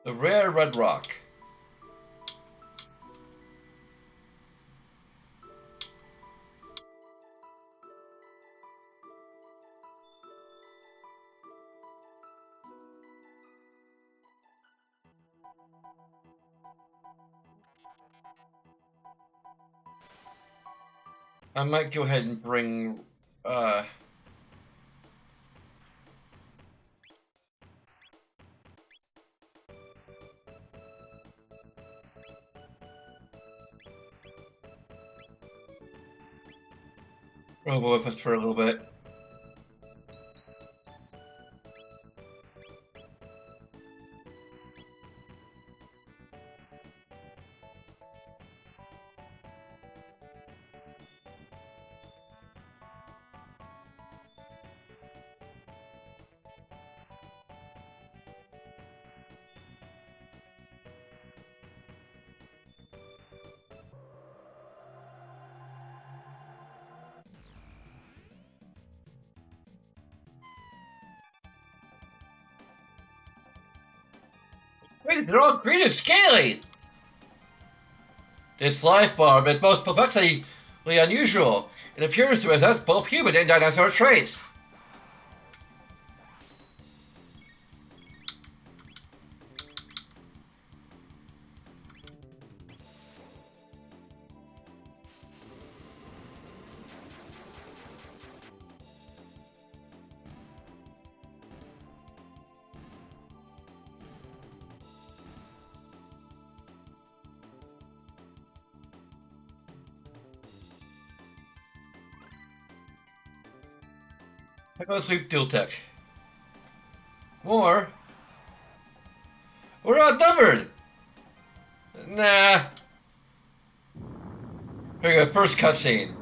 The rare red rock. I might go ahead and bring Robo with us for a little bit. Wait, they're all green and scaly! This life form is most perplexingly unusual. It appears to possess both human and dinosaur traits. I'm gonna sweep Dual Tech. Or we're outnumbered! Nah. Here we go, first cutscene.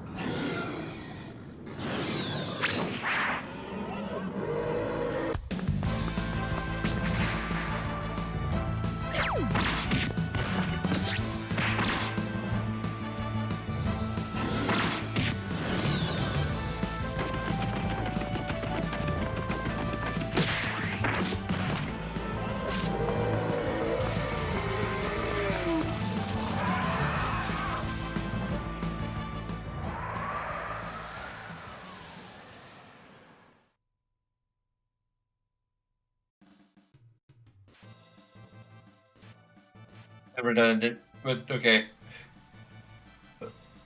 Never done it, but okay.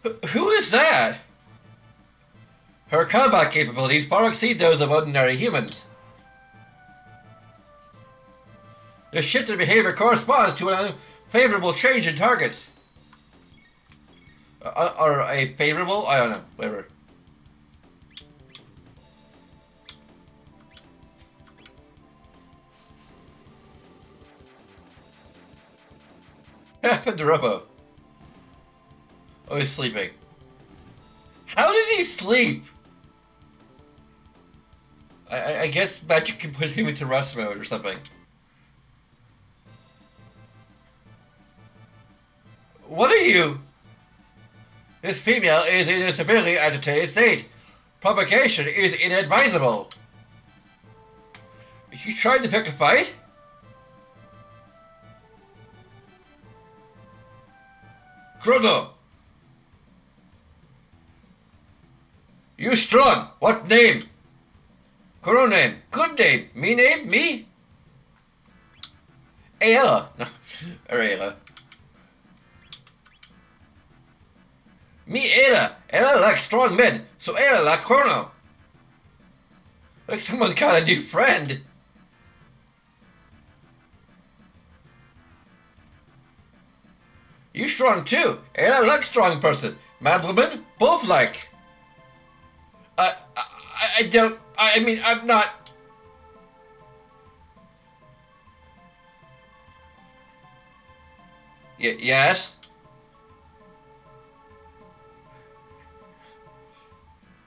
Who is that? Her combat capabilities far exceed those of ordinary humans. This shift in behavior corresponds to an unfavorable change in targets. Or a favorable? I don't know, whatever. What happened to Robo? Oh, he's sleeping. How did he sleep? I guess magic can put him into rest mode or something. What are you? This female is in a severely agitated state. Provocation is inadvisable. Is she trying to pick a fight? Chrono! You strong! What name? Chrono name. Good name. Me name? Me? Ayla. No. Or Ayla. Me Ayla. Ayla like strong men. So Ayla like Chrono. Like someone's got a new friend. You strong too. And I like strong person. Mad woman, both like. I don't. I mean, I'm not. Yes.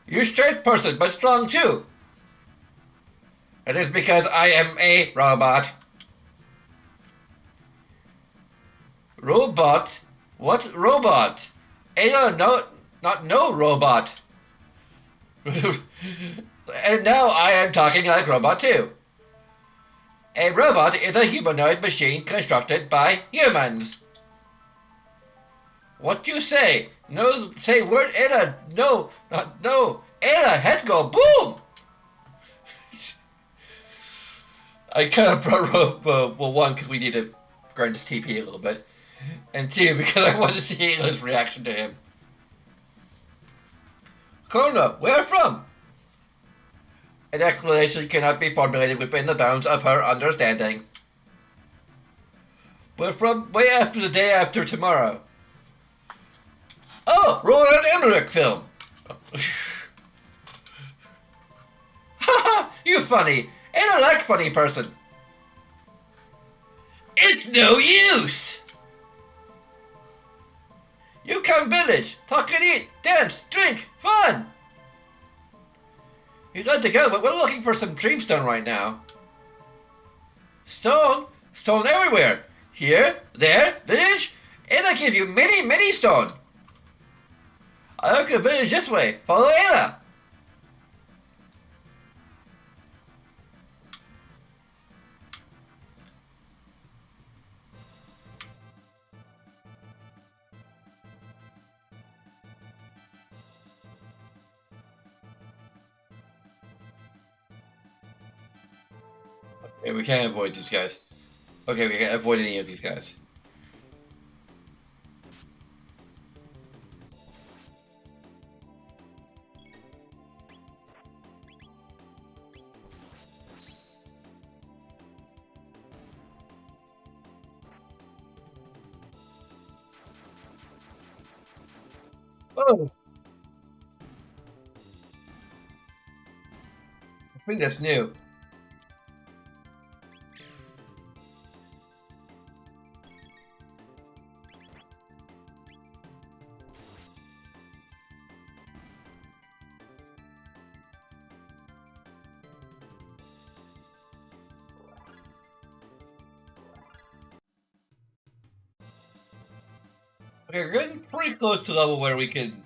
You're straight person, but strong too. It is because I am a robot. Robot? What robot? No, not no robot. And now I am talking like robot too. A robot is a humanoid machine constructed by humans. What you say? No, say word Ella. No, not no. Ella, head go boom. I kind of brought well, one, because we need to grind his TP a little bit, and two, because I wanted to see Ayla's reaction to him. Chrono, where from? An explanation cannot be formulated within the bounds of her understanding. We're from way after the day after tomorrow. Oh, Roland Emmerich film. Haha, you funny. And I like funny person. It's no use. You come village, talk and eat, dance, drink, fun. You'd like to go, but we're looking for some dreamstone right now. Stone? Stone everywhere. Here, there, village, and I give you many, many stone. I look at village this way. Follow Ayla. Okay, we can't avoid these guys. Okay, we can't avoid any of these guys. Oh, I think that's new. Okay, we're getting pretty close to the level where we can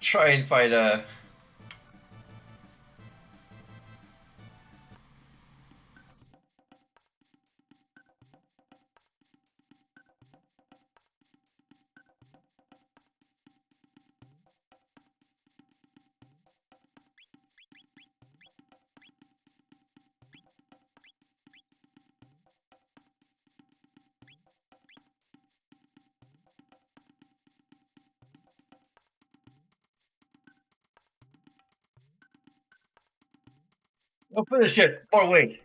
try and fight a. We'll finish it. Or wait.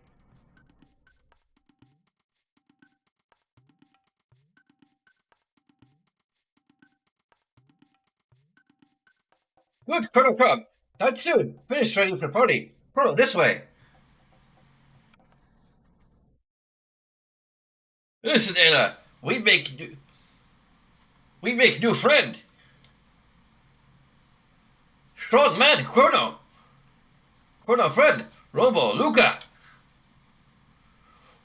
Good, Colonel Crumb. Not soon. Finish training for the party. Colonel, this way. Listen, Ayla. We make new friend. Strong man, Chrono. Chrono friend, Robo, Luca.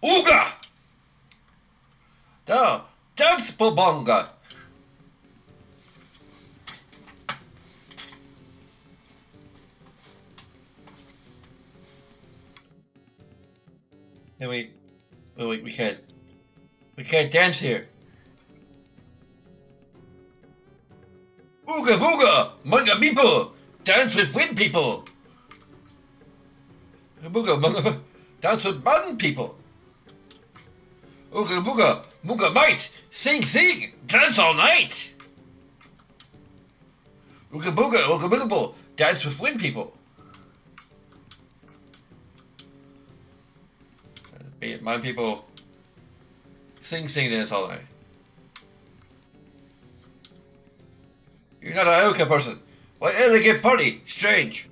Ooga. Now, dance Bobonga. And we can't dance here. Ooga booga, manga people, dance with wind people. Booga booga, dance with mountain people. Ooga booga, mooga might, sing, dance all night. Ooga booga, dance with wind people. My people sing, dance all night. You're not a Aoka person. Why elegant party? Strange.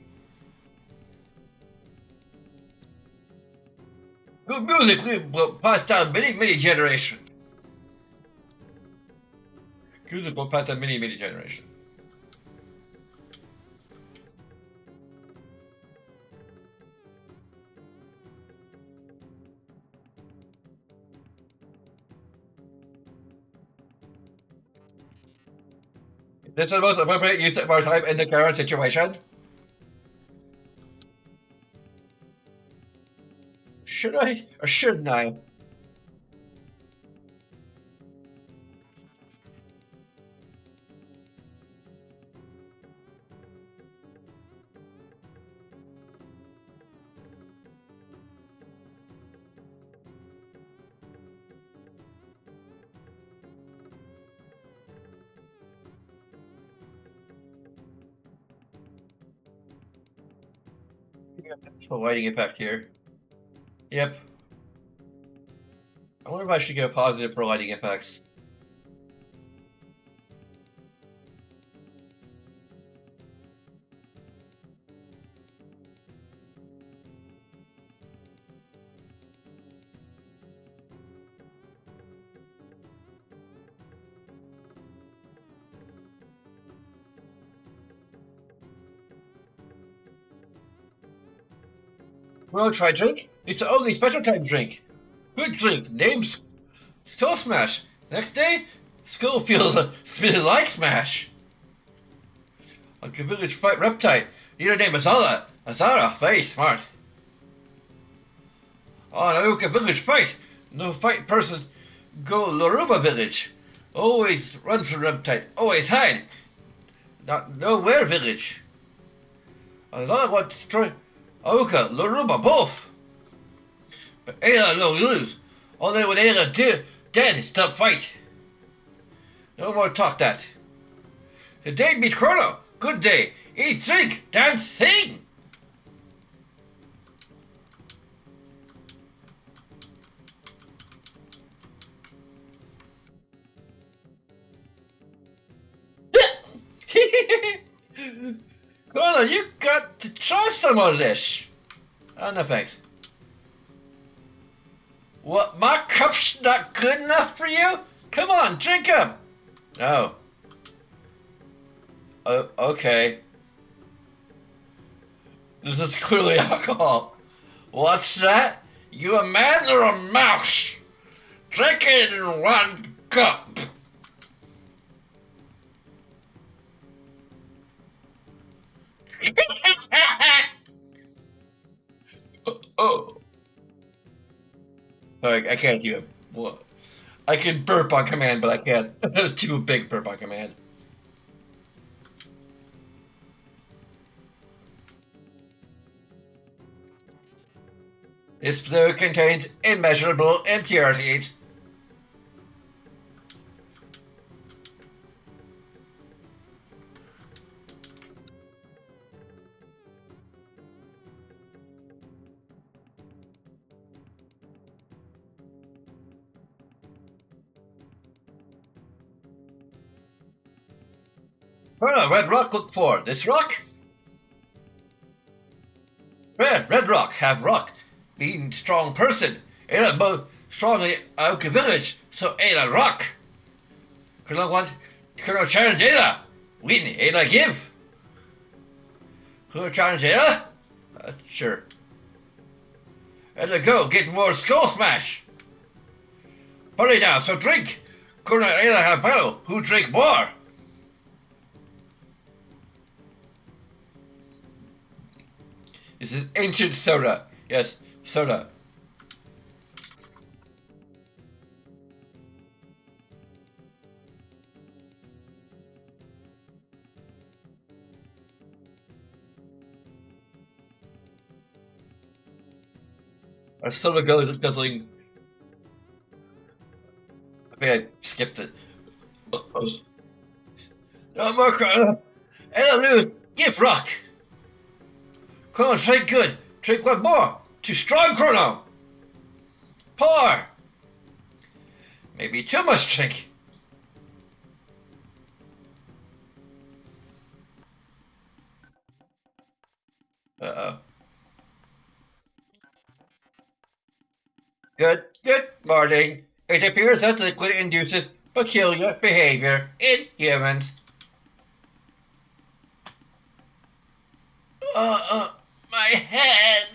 Good music will pass down many generations. Music will pass down many generations. This is the most appropriate use of our time in the current situation. Should I or shouldn't I? A lighting effect here. Yep. I wonder if I should get a positive for lighting effects. Well, try drink. It's the only special time drink. Good drink. Name's Skull Smash. Next day, Skull feels like Smash. Like a village fight reptile. Your name is Azara. Azara, very smart. On Aruka village fight. No fight person go Loruba village. Always run from reptile. Always hide. Not nowhere village. Azara want to destroy Aruka, Loruba, both. But Ayla no lose. Only when Ayla dead stop fight. No more talk that. Today meet Chrono. Good day. Eat, drink, dance, sing. Chrono, you got to try some of this. Oh, no thanks. What, my cup's not good enough for you? Come on, drink up. No. Oh, okay. This is clearly alcohol. What's that? You a man or a mouse? Drink it in one cup. Oh. I can't do it. What? I can burp on command, but I can't. Too big burp on command. This fluid contains immeasurable impurities. Oh, red rock look for. This rock? Red rock, have rock. Being strong person. Ain't a mo strongly out of village, so ain't a rock. Colonel want Colonel challenge Ayla. Win, Ayla give. Colonel challenge Ayla? Sure. And go, get more skull smash. Hurry now, so drink. Colonel Ayla have battle. Who drink more? This is ancient soda. Yes, soda. Our soda guzzling. I think I skipped it. No more Chrono. Ayla lose. Give rock. Chrono, drink good. Drink one more. Too strong, Chrono. Pour. Maybe too much drink. Uh-oh. Good morning. It appears that liquid induces peculiar behavior in humans. Uh, my head.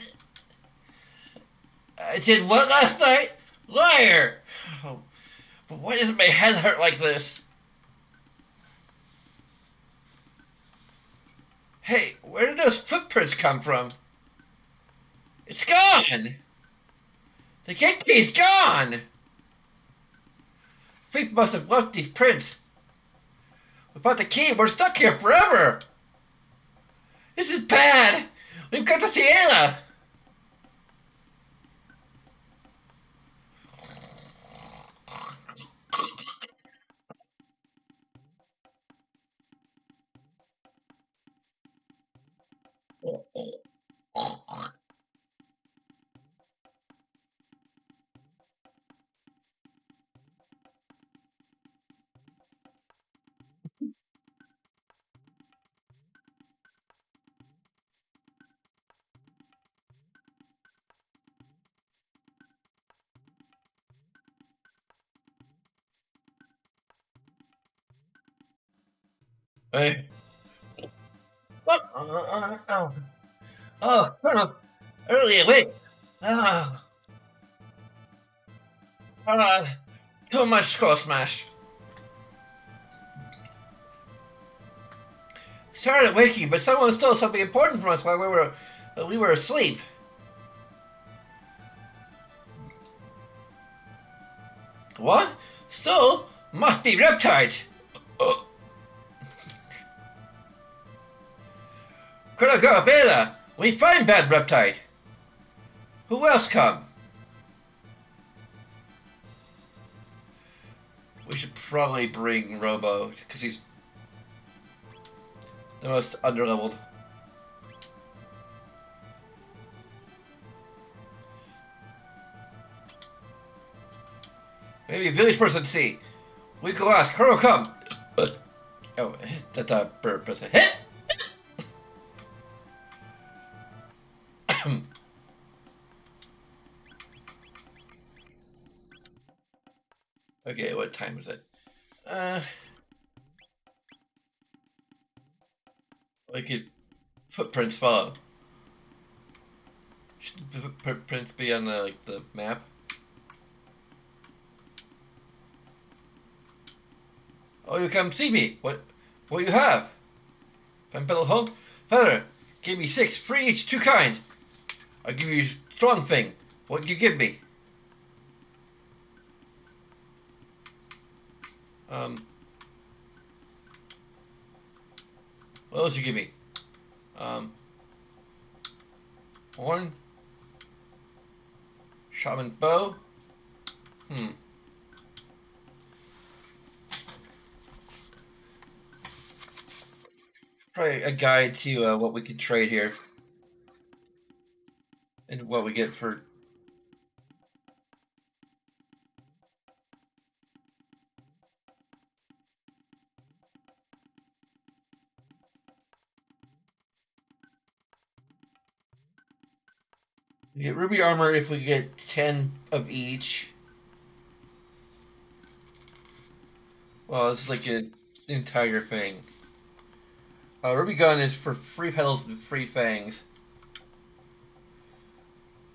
I did what last night? Liar. Oh, but why does my head hurt like this? Hey, where did those footprints come from? It's gone. The gate key's gone. Thief must have left these prints. Without the key, we're stuck here forever. This is bad. We've got the Sienna. Hey. What? Oh, Chrono, early awake. Ah, too much skull smash. Started waking, but someone stole something important from us while we were asleep. What? Stole? Must be Riptide. Could go Bela. We find bad Riptide. Who else come? We should probably bring Robo, because he's the most underleveled. Maybe a village person C. We could ask. Chrono, come. Oh, that's a bird person. Hit! Okay, what time is it? Like it, footprints follow. Should the footprints be on the map? Oh, you come see me. What you have? Pedal home? Feather, give me 6, free each, 2 kind. I'll give you strong thing. What do you give me? What else you give me? Horn? Shaman bow? Probably a guide to what we can trade here. And what we get for... We get ruby armor if we get 10 of each. Well, it's like an entire thing. Ruby gun is for free petals and free fangs.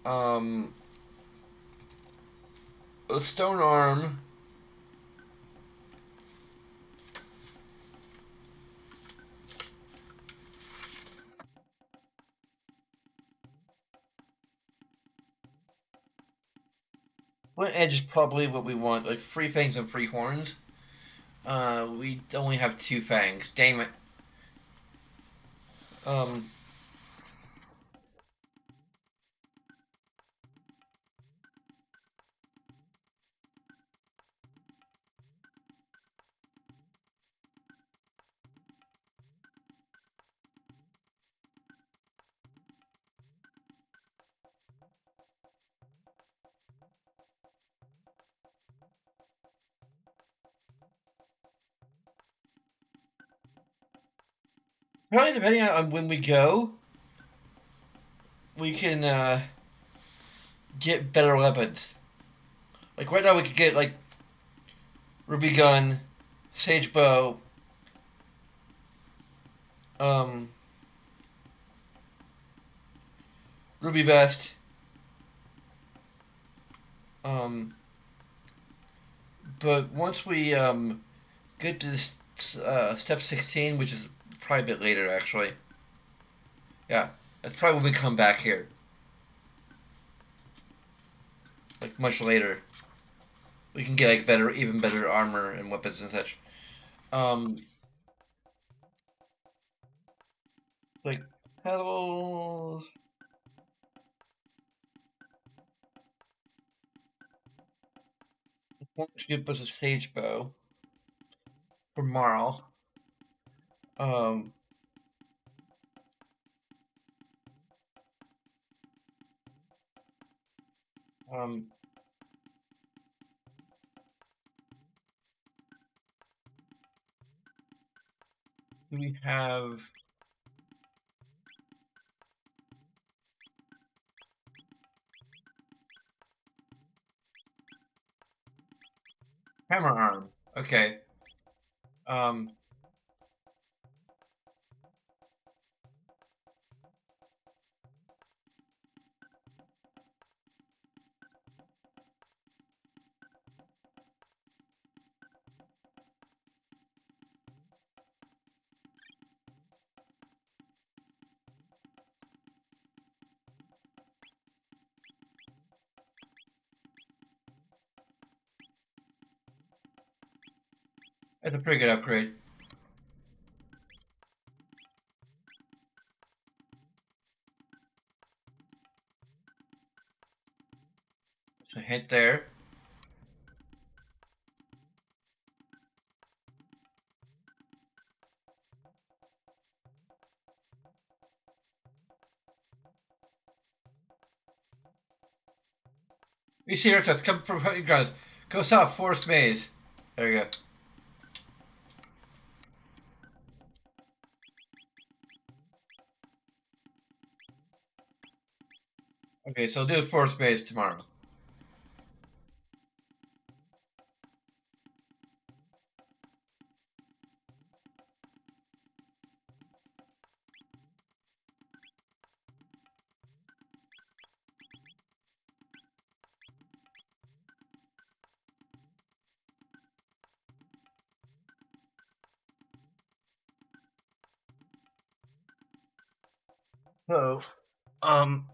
A stone arm. Flint edge is probably what we want, like free fangs and free horns. We only have 2 fangs. Damn it. Probably depending on when we go, we can get better weapons. Like right now, we could get like ruby gun, sage bow, um, ruby vest, um, but once we get to this, step 16, which is probably a bit later actually. Yeah, that's probably when we come back here, like much later. We can get like better, even better armor and weapons and such. Um, like petals. Won't give us a sage bow for Marl. Um, um, we have hammer arm. Okay. Um, that's a pretty good upgrade. So hit there. You see her to come from you guys. Go south, Forest Maze. There you go. Okay, so I'll do the Forest Maze tomorrow. So, um,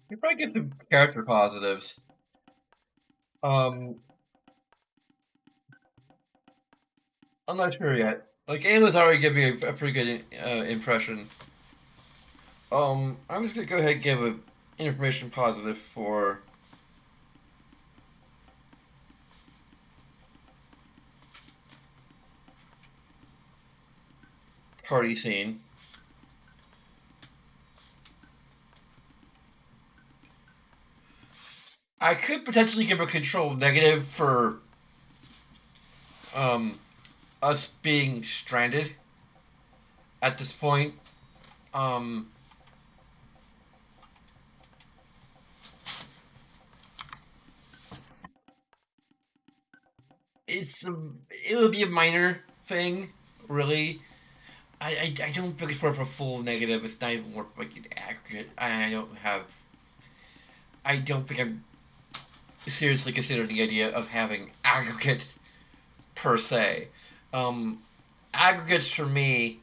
you probably get some character positives. Um, I'm not sure yet. Like Ayla's already giving me a pretty good impression. I'm just gonna go ahead and give a information positive for party scene. I could potentially give a control negative for um us being stranded at this point. Um, it's it would be a minor thing, really. I don't think it's worth a full negative. It's not even worth like an aggregate. I don't think I'm seriously considering the idea of having aggregates per se. Um, Aggregates for me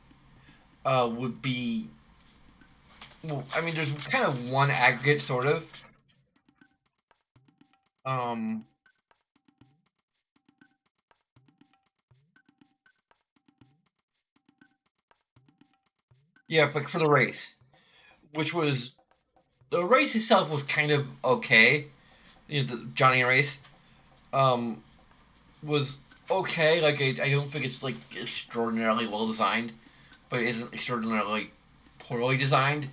would be well, I mean, there's kind of one aggregate sort of. Um, yeah, like for the race, which was the race itself was kind of okay. You know, the Johnny race um, was okay. Like I don't think it's like extraordinarily well designed, but it isn't extraordinarily poorly designed.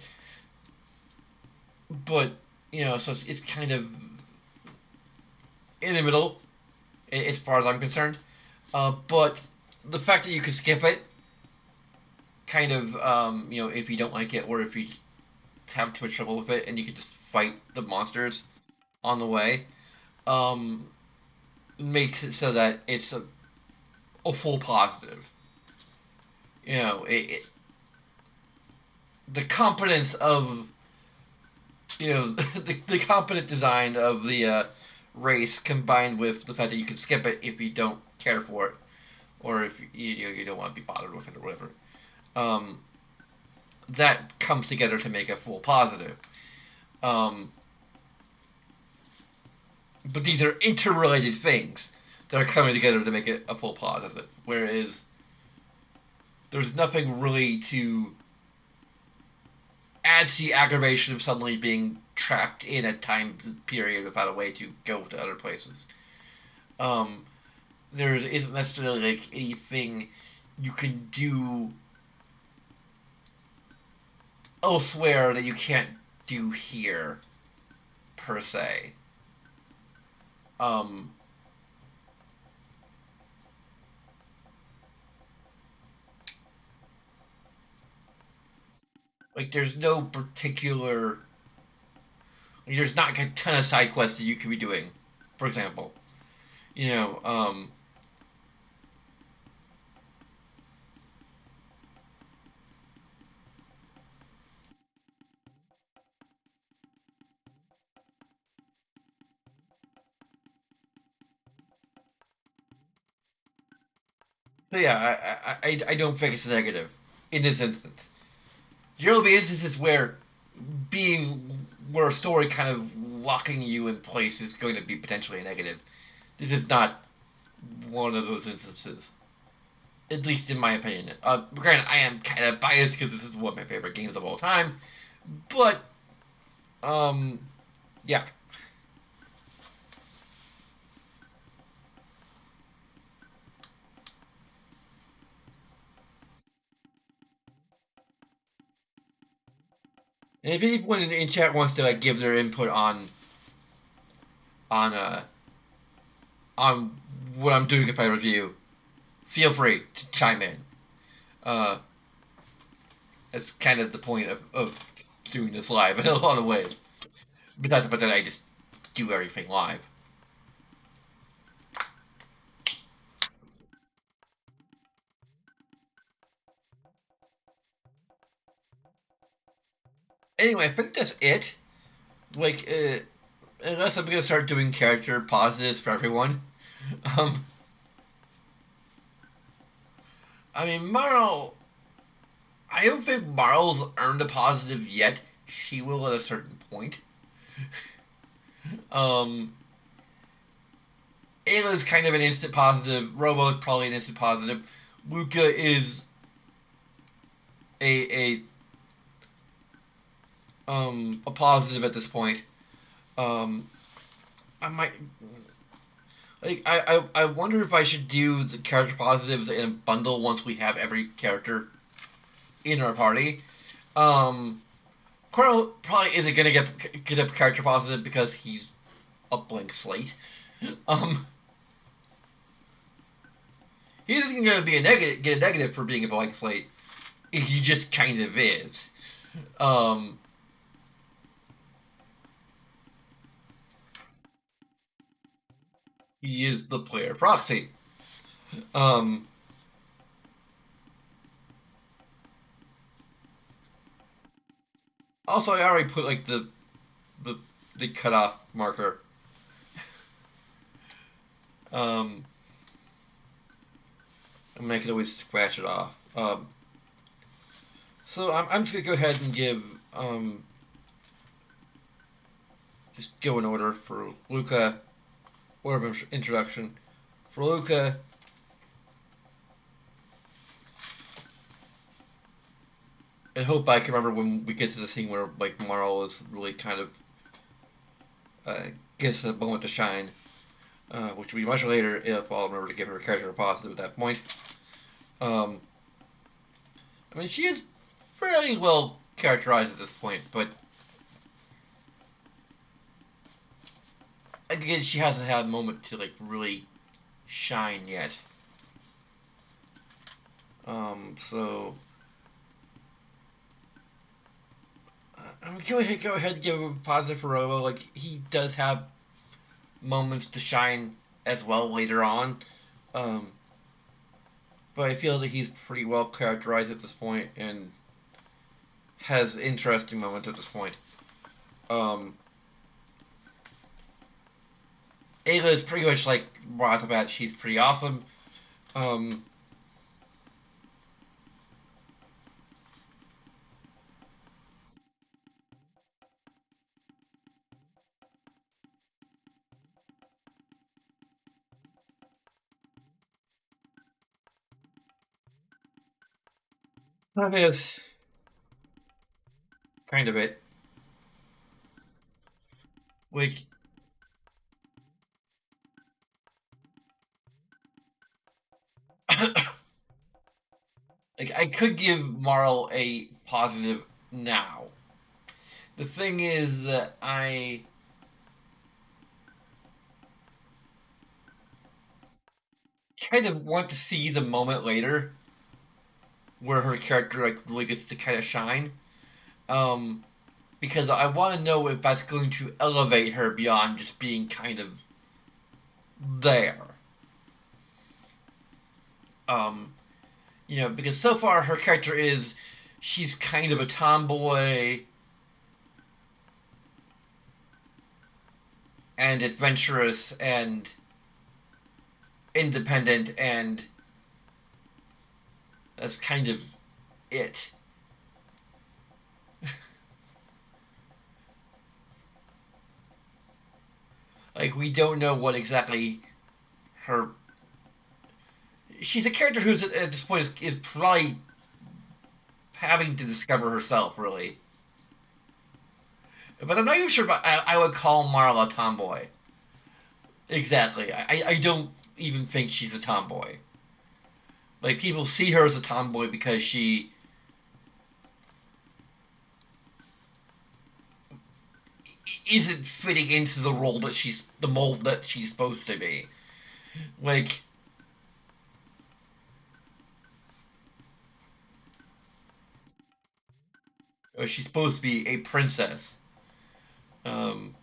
But so it's kind of in the middle as far as I'm concerned. But the fact that you could skip it kind of if you don't like it or if you have too much trouble with it, and you can just fight the monsters on the way. Um, Makes it so that it's a full positive. The competence of the competent design of the race combined with the fact that you can skip it if you don't care for it or if you don't want to be bothered with it or whatever. Um, that comes together to make a full positive. Um, but these are interrelated things that are coming together to make it a full positive. Whereas there's nothing really to add to the aggravation of suddenly being trapped in a time period without a way to go to other places. Um, there isn't necessarily like anything you can do elsewhere that you can't do here per se. Um, like there's no particular there's not a ton of side quests that you could be doing, for example. You know, so yeah, I don't think it's negative in this instance. There'll be instances where where a story kind of locking you in place is going to be potentially a negative. This is not one of those instances, at least in my opinion. Granted, I am kind of biased because this is one of my favorite games of all time, but um, yeah. And if anyone in chat wants to like give their input on uh on what I'm doing if I review, feel free to chime in. Uh, that's kind of the point of doing this live in a lot of ways. Besides the fact that I just do everything live. Anyway, I think that's it. Like, unless I'm gonna start doing character positives for everyone. Um, I mean, Marl. I don't think Marl's earned a positive yet. She will at a certain point. Um, Ayla's kind of an instant positive. Robo is probably an instant positive. Luca is a a positive at this point. Um, I might like I wonder if I should do the character positives in a bundle once we have every character in our party. Um, Chrono probably isn't gonna get a character positive because he's a blank slate. Um, he isn't gonna be a negative get a negative for being a blank slate. He just kind of is. Um, he is the player proxy. Um, Also, I already put like the the cutoff marker. Um, and I can always scratch it off. So I'm just gonna go ahead and give just go in order for Luca. Order of introduction for Luca. And hope I can remember when we get to the scene where like Marl is really kind of uh, gets a moment to shine, which will be much later if I'll remember to give her a character positive at that point. Um, I mean, she is fairly well characterized at this point, but again, she hasn't had a moment to like really shine yet. So Go ahead and give him positive for Robo. Like he does have moments to shine as well later on, um, but I feel that he's pretty well characterized at this point and has interesting moments at this point. Um, Ayla is pretty much like right off the bat. She's pretty awesome. Um, that is kind of it. Like, like I could give Marl a positive now. The thing is that I kind of want to see the moment later where her character like really gets to kind of shine. Um, because I want to know if that's going to elevate her beyond just being kind of there. Um, because so far her character is she's kind of a tomboy and adventurous and independent, and that's kind of it. Like we don't know what exactly her. She's a character who's at this point is probably having to discover herself, really. But I'm not even sure. But I would call Marla a tomboy. Exactly. I don't even think she's a tomboy. Like people see her as a tomboy because she isn't fitting into the role that she's the mold that she's supposed to be. Like she's supposed to be a princess. Um,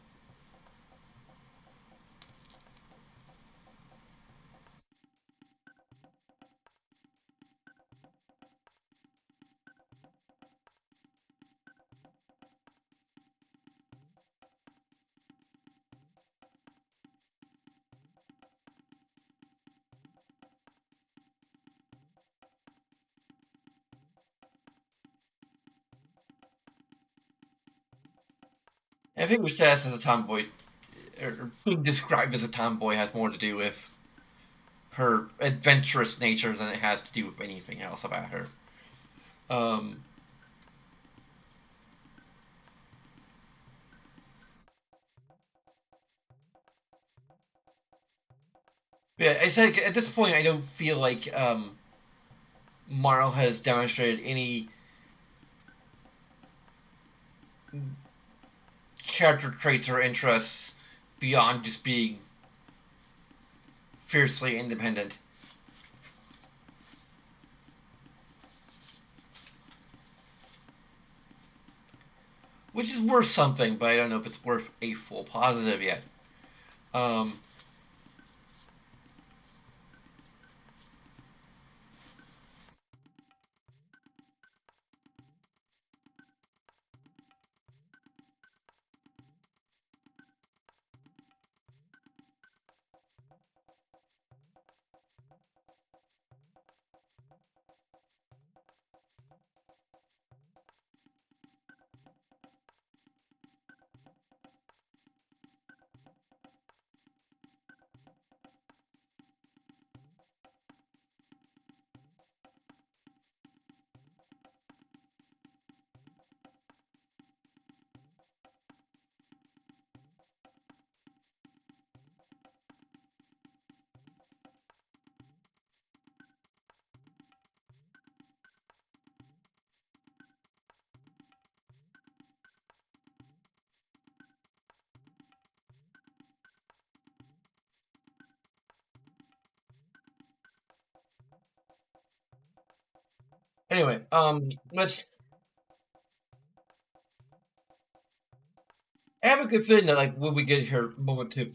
I think with status as a tomboy, or being described as a tomboy, has more to do with her adventurous nature than it has to do with anything else about her. Um, yeah, I said at this point, I don't feel like Marl has demonstrated any character traits or interests beyond just being fiercely independent, which is worth something, but I don't know if it's worth a full positive yet. Um, anyway, let's I have a good feeling that like when we get her moment to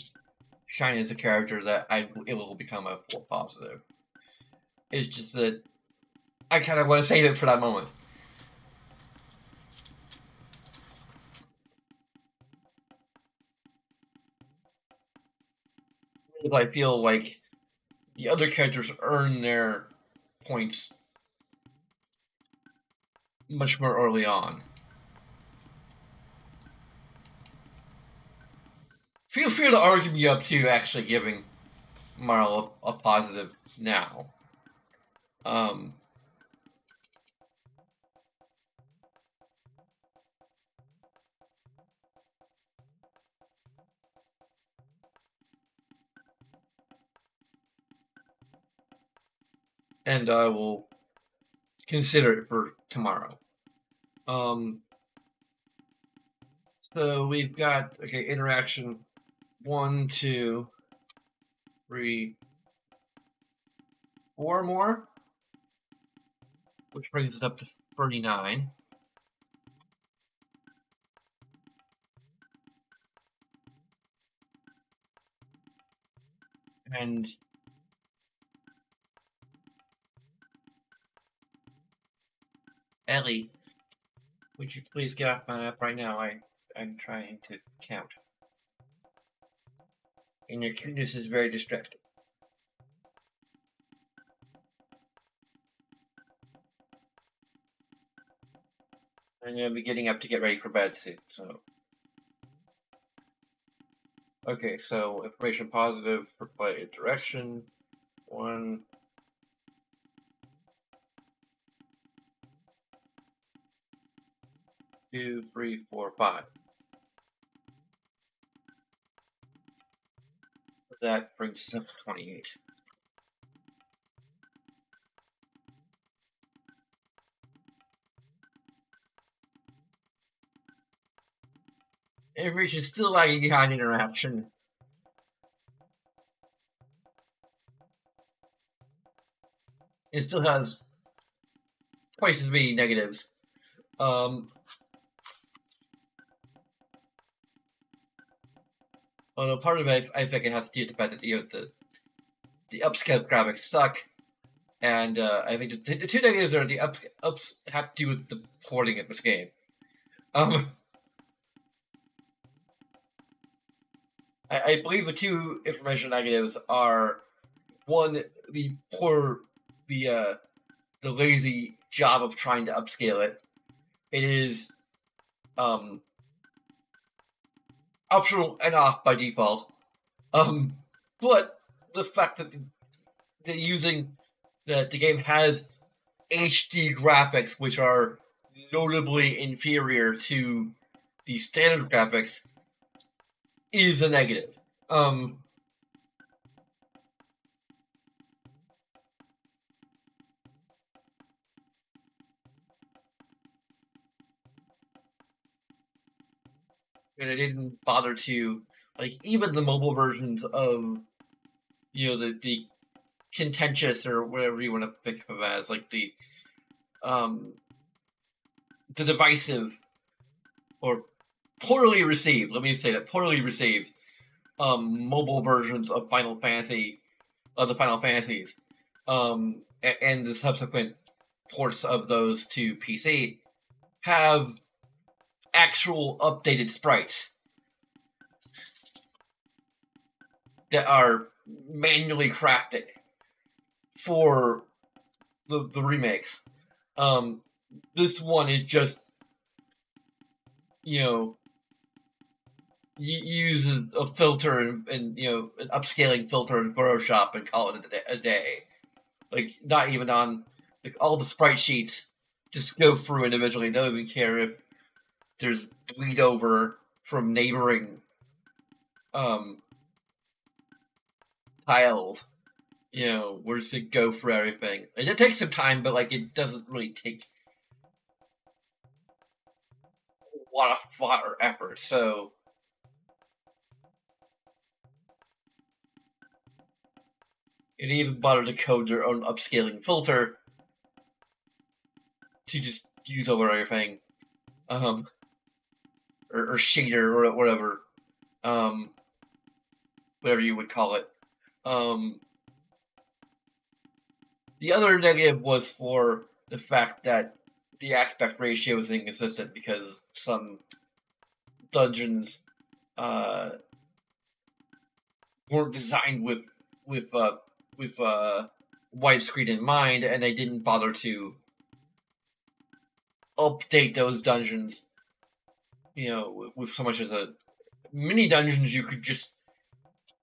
shine as a character, that it will become a full positive. It's just that I kind of want to save it for that moment. If I feel like the other characters earn their points much more early on. Feel free to argue me up to actually giving Marl a positive now. Um, and I will consider it for tomorrow. Um, so we've got interaction 1, 2, 3, 4 more, which brings us up to 39. And Ellie, would you please get off my map right now? I'm trying to count. And your cuteness is very distracting. I'm gonna be getting up to get ready for bed soon, so. Okay, so information positive for play direction. 1, 2, 3, 4, 5. That brings us up to 28. Information is still lagging behind interaction. It still has twice as many negatives. Although part of it, I think it has to do with the fact that the upscale graphics suck, and I think the two negatives are the ups have to do with the porting of this game. I believe the two information negatives are one, the poor, the lazy job of trying to upscale it. It is optional and off by default. But the fact that the game has HD graphics, which are notably inferior to the standard graphics, is a negative. And I didn't bother to even the mobile versions of the contentious or whatever you want to think of as um the divisive or poorly received. Let me say that poorly received mobile versions of the Final Fantasies, and the subsequent ports of those to PC have actual updated sprites that are manually crafted for the remakes. This one is just uses a filter and an upscaling filter in Photoshop and call it a day. Like not even on all the sprite sheets. Just go through individually. Don't even care if there's bleed over from neighboring tiles. We're just gonna go through everything. And it takes some time, but it doesn't really take a lot of thought or effort. So it even bother to code their own upscaling filter to just use over everything. or shader or whatever, um, whatever you would call it. Um, the other negative was for the fact that the aspect ratio was inconsistent because some dungeons uh, weren't designed with with widescreen in mind, and they didn't bother to update those dungeons. You know, with so much as a mini dungeons, you could just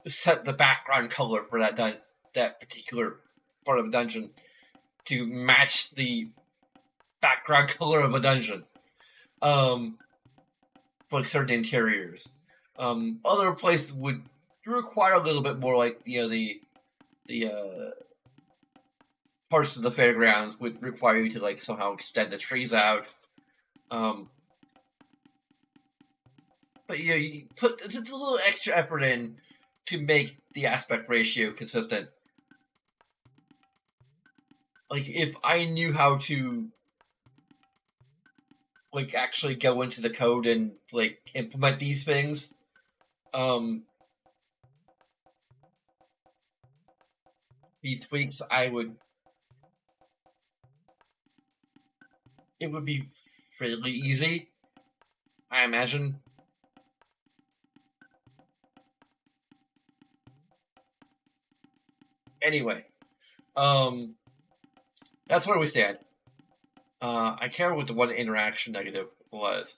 set the background color for that particular part of a dungeon to match the background color of a dungeon. Um, for like certain interiors. Other places would require a little bit more, like the parts of the fairgrounds would require you to like somehow extend the trees out. Um, but you put just a little extra effort in to make the aspect ratio consistent. Like if I knew how to like actually go into the code and like implement these things, um, these tweaks, I would it would be fairly easy, I imagine. Anyway, um, that's where we stand. I can't remember what the one interaction negative was.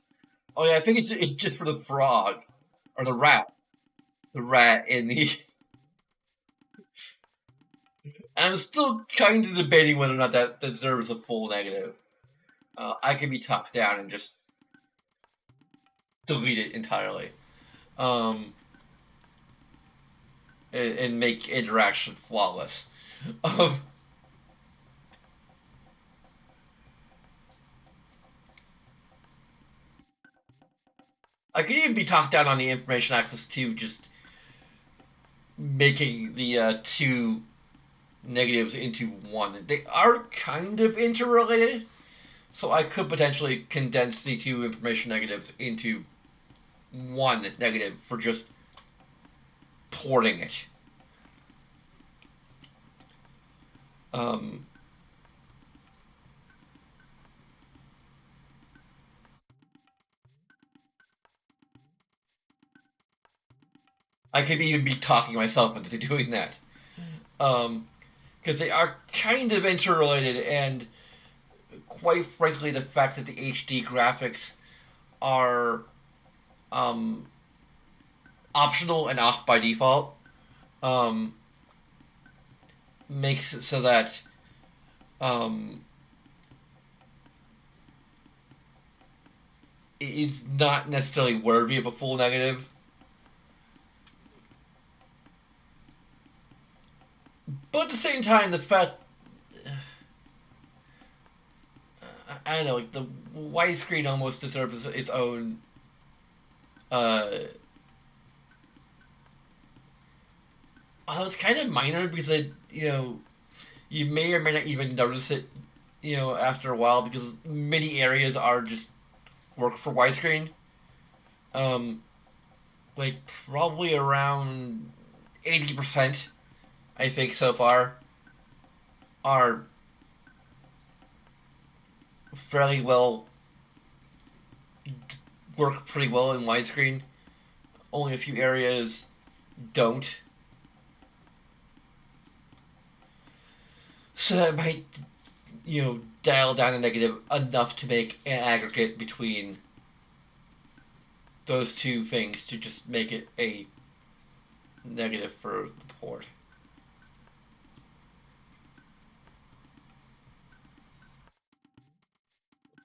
Oh yeah, I think it's just for the frog or the rat in the. I'm still kind of debating whether or not that deserves a full negative. I can be talked down and just delete it entirely, um, and make interaction flawless. Um, I could even be talked down on the information access to just making the two negatives into one. They are kind of interrelated, so I could potentially condense the two information negatives into one negative for just porting it. Um, I could even be talking myself into doing that. Because they are kind of interrelated, and quite frankly, the fact that the HD graphics are um, optional and off by default um, makes it so that um, it's not necessarily worthy of a full negative. But at the same time, the fact I don't know, like the widescreen almost deserves its own. Uh, Although it's kind of minor because you may or may not even notice it, after a while because many areas are just work for widescreen. Um, like probably around 80%, I think so far, are fairly well work pretty well in widescreen. Only a few areas don't. So that might, dial down a negative enough to make an aggregate between those two things to just make it a negative for the port.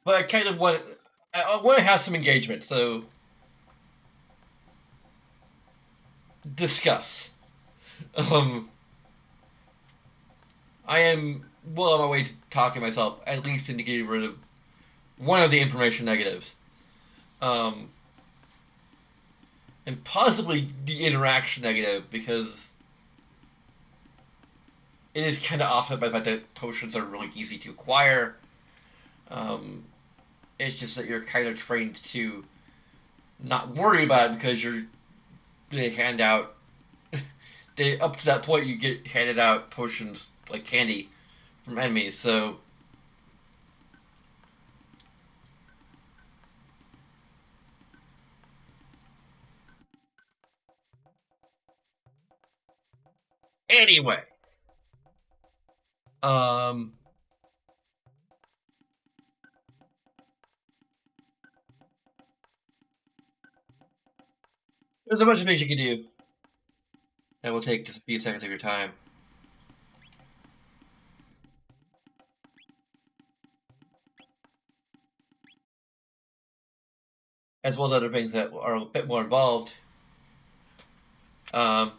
But I want to have some engagement, so discuss. Um, I am well on my way to talking myself, at least into getting rid of one of the information negatives. Um, and possibly the interaction negative because it is kind of offset by the fact that potions are really easy to acquire. Um, it's just that you're kind of trained to not worry about it because they hand out they up to that point you get handed out potions like candy from enemies. So anyway, um, there's a bunch of things you can do that will take just a few seconds of your time, as well as other things that are a bit more involved. Um,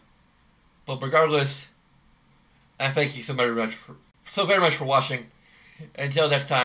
but regardless, I thank you so very much for watching. Until next time.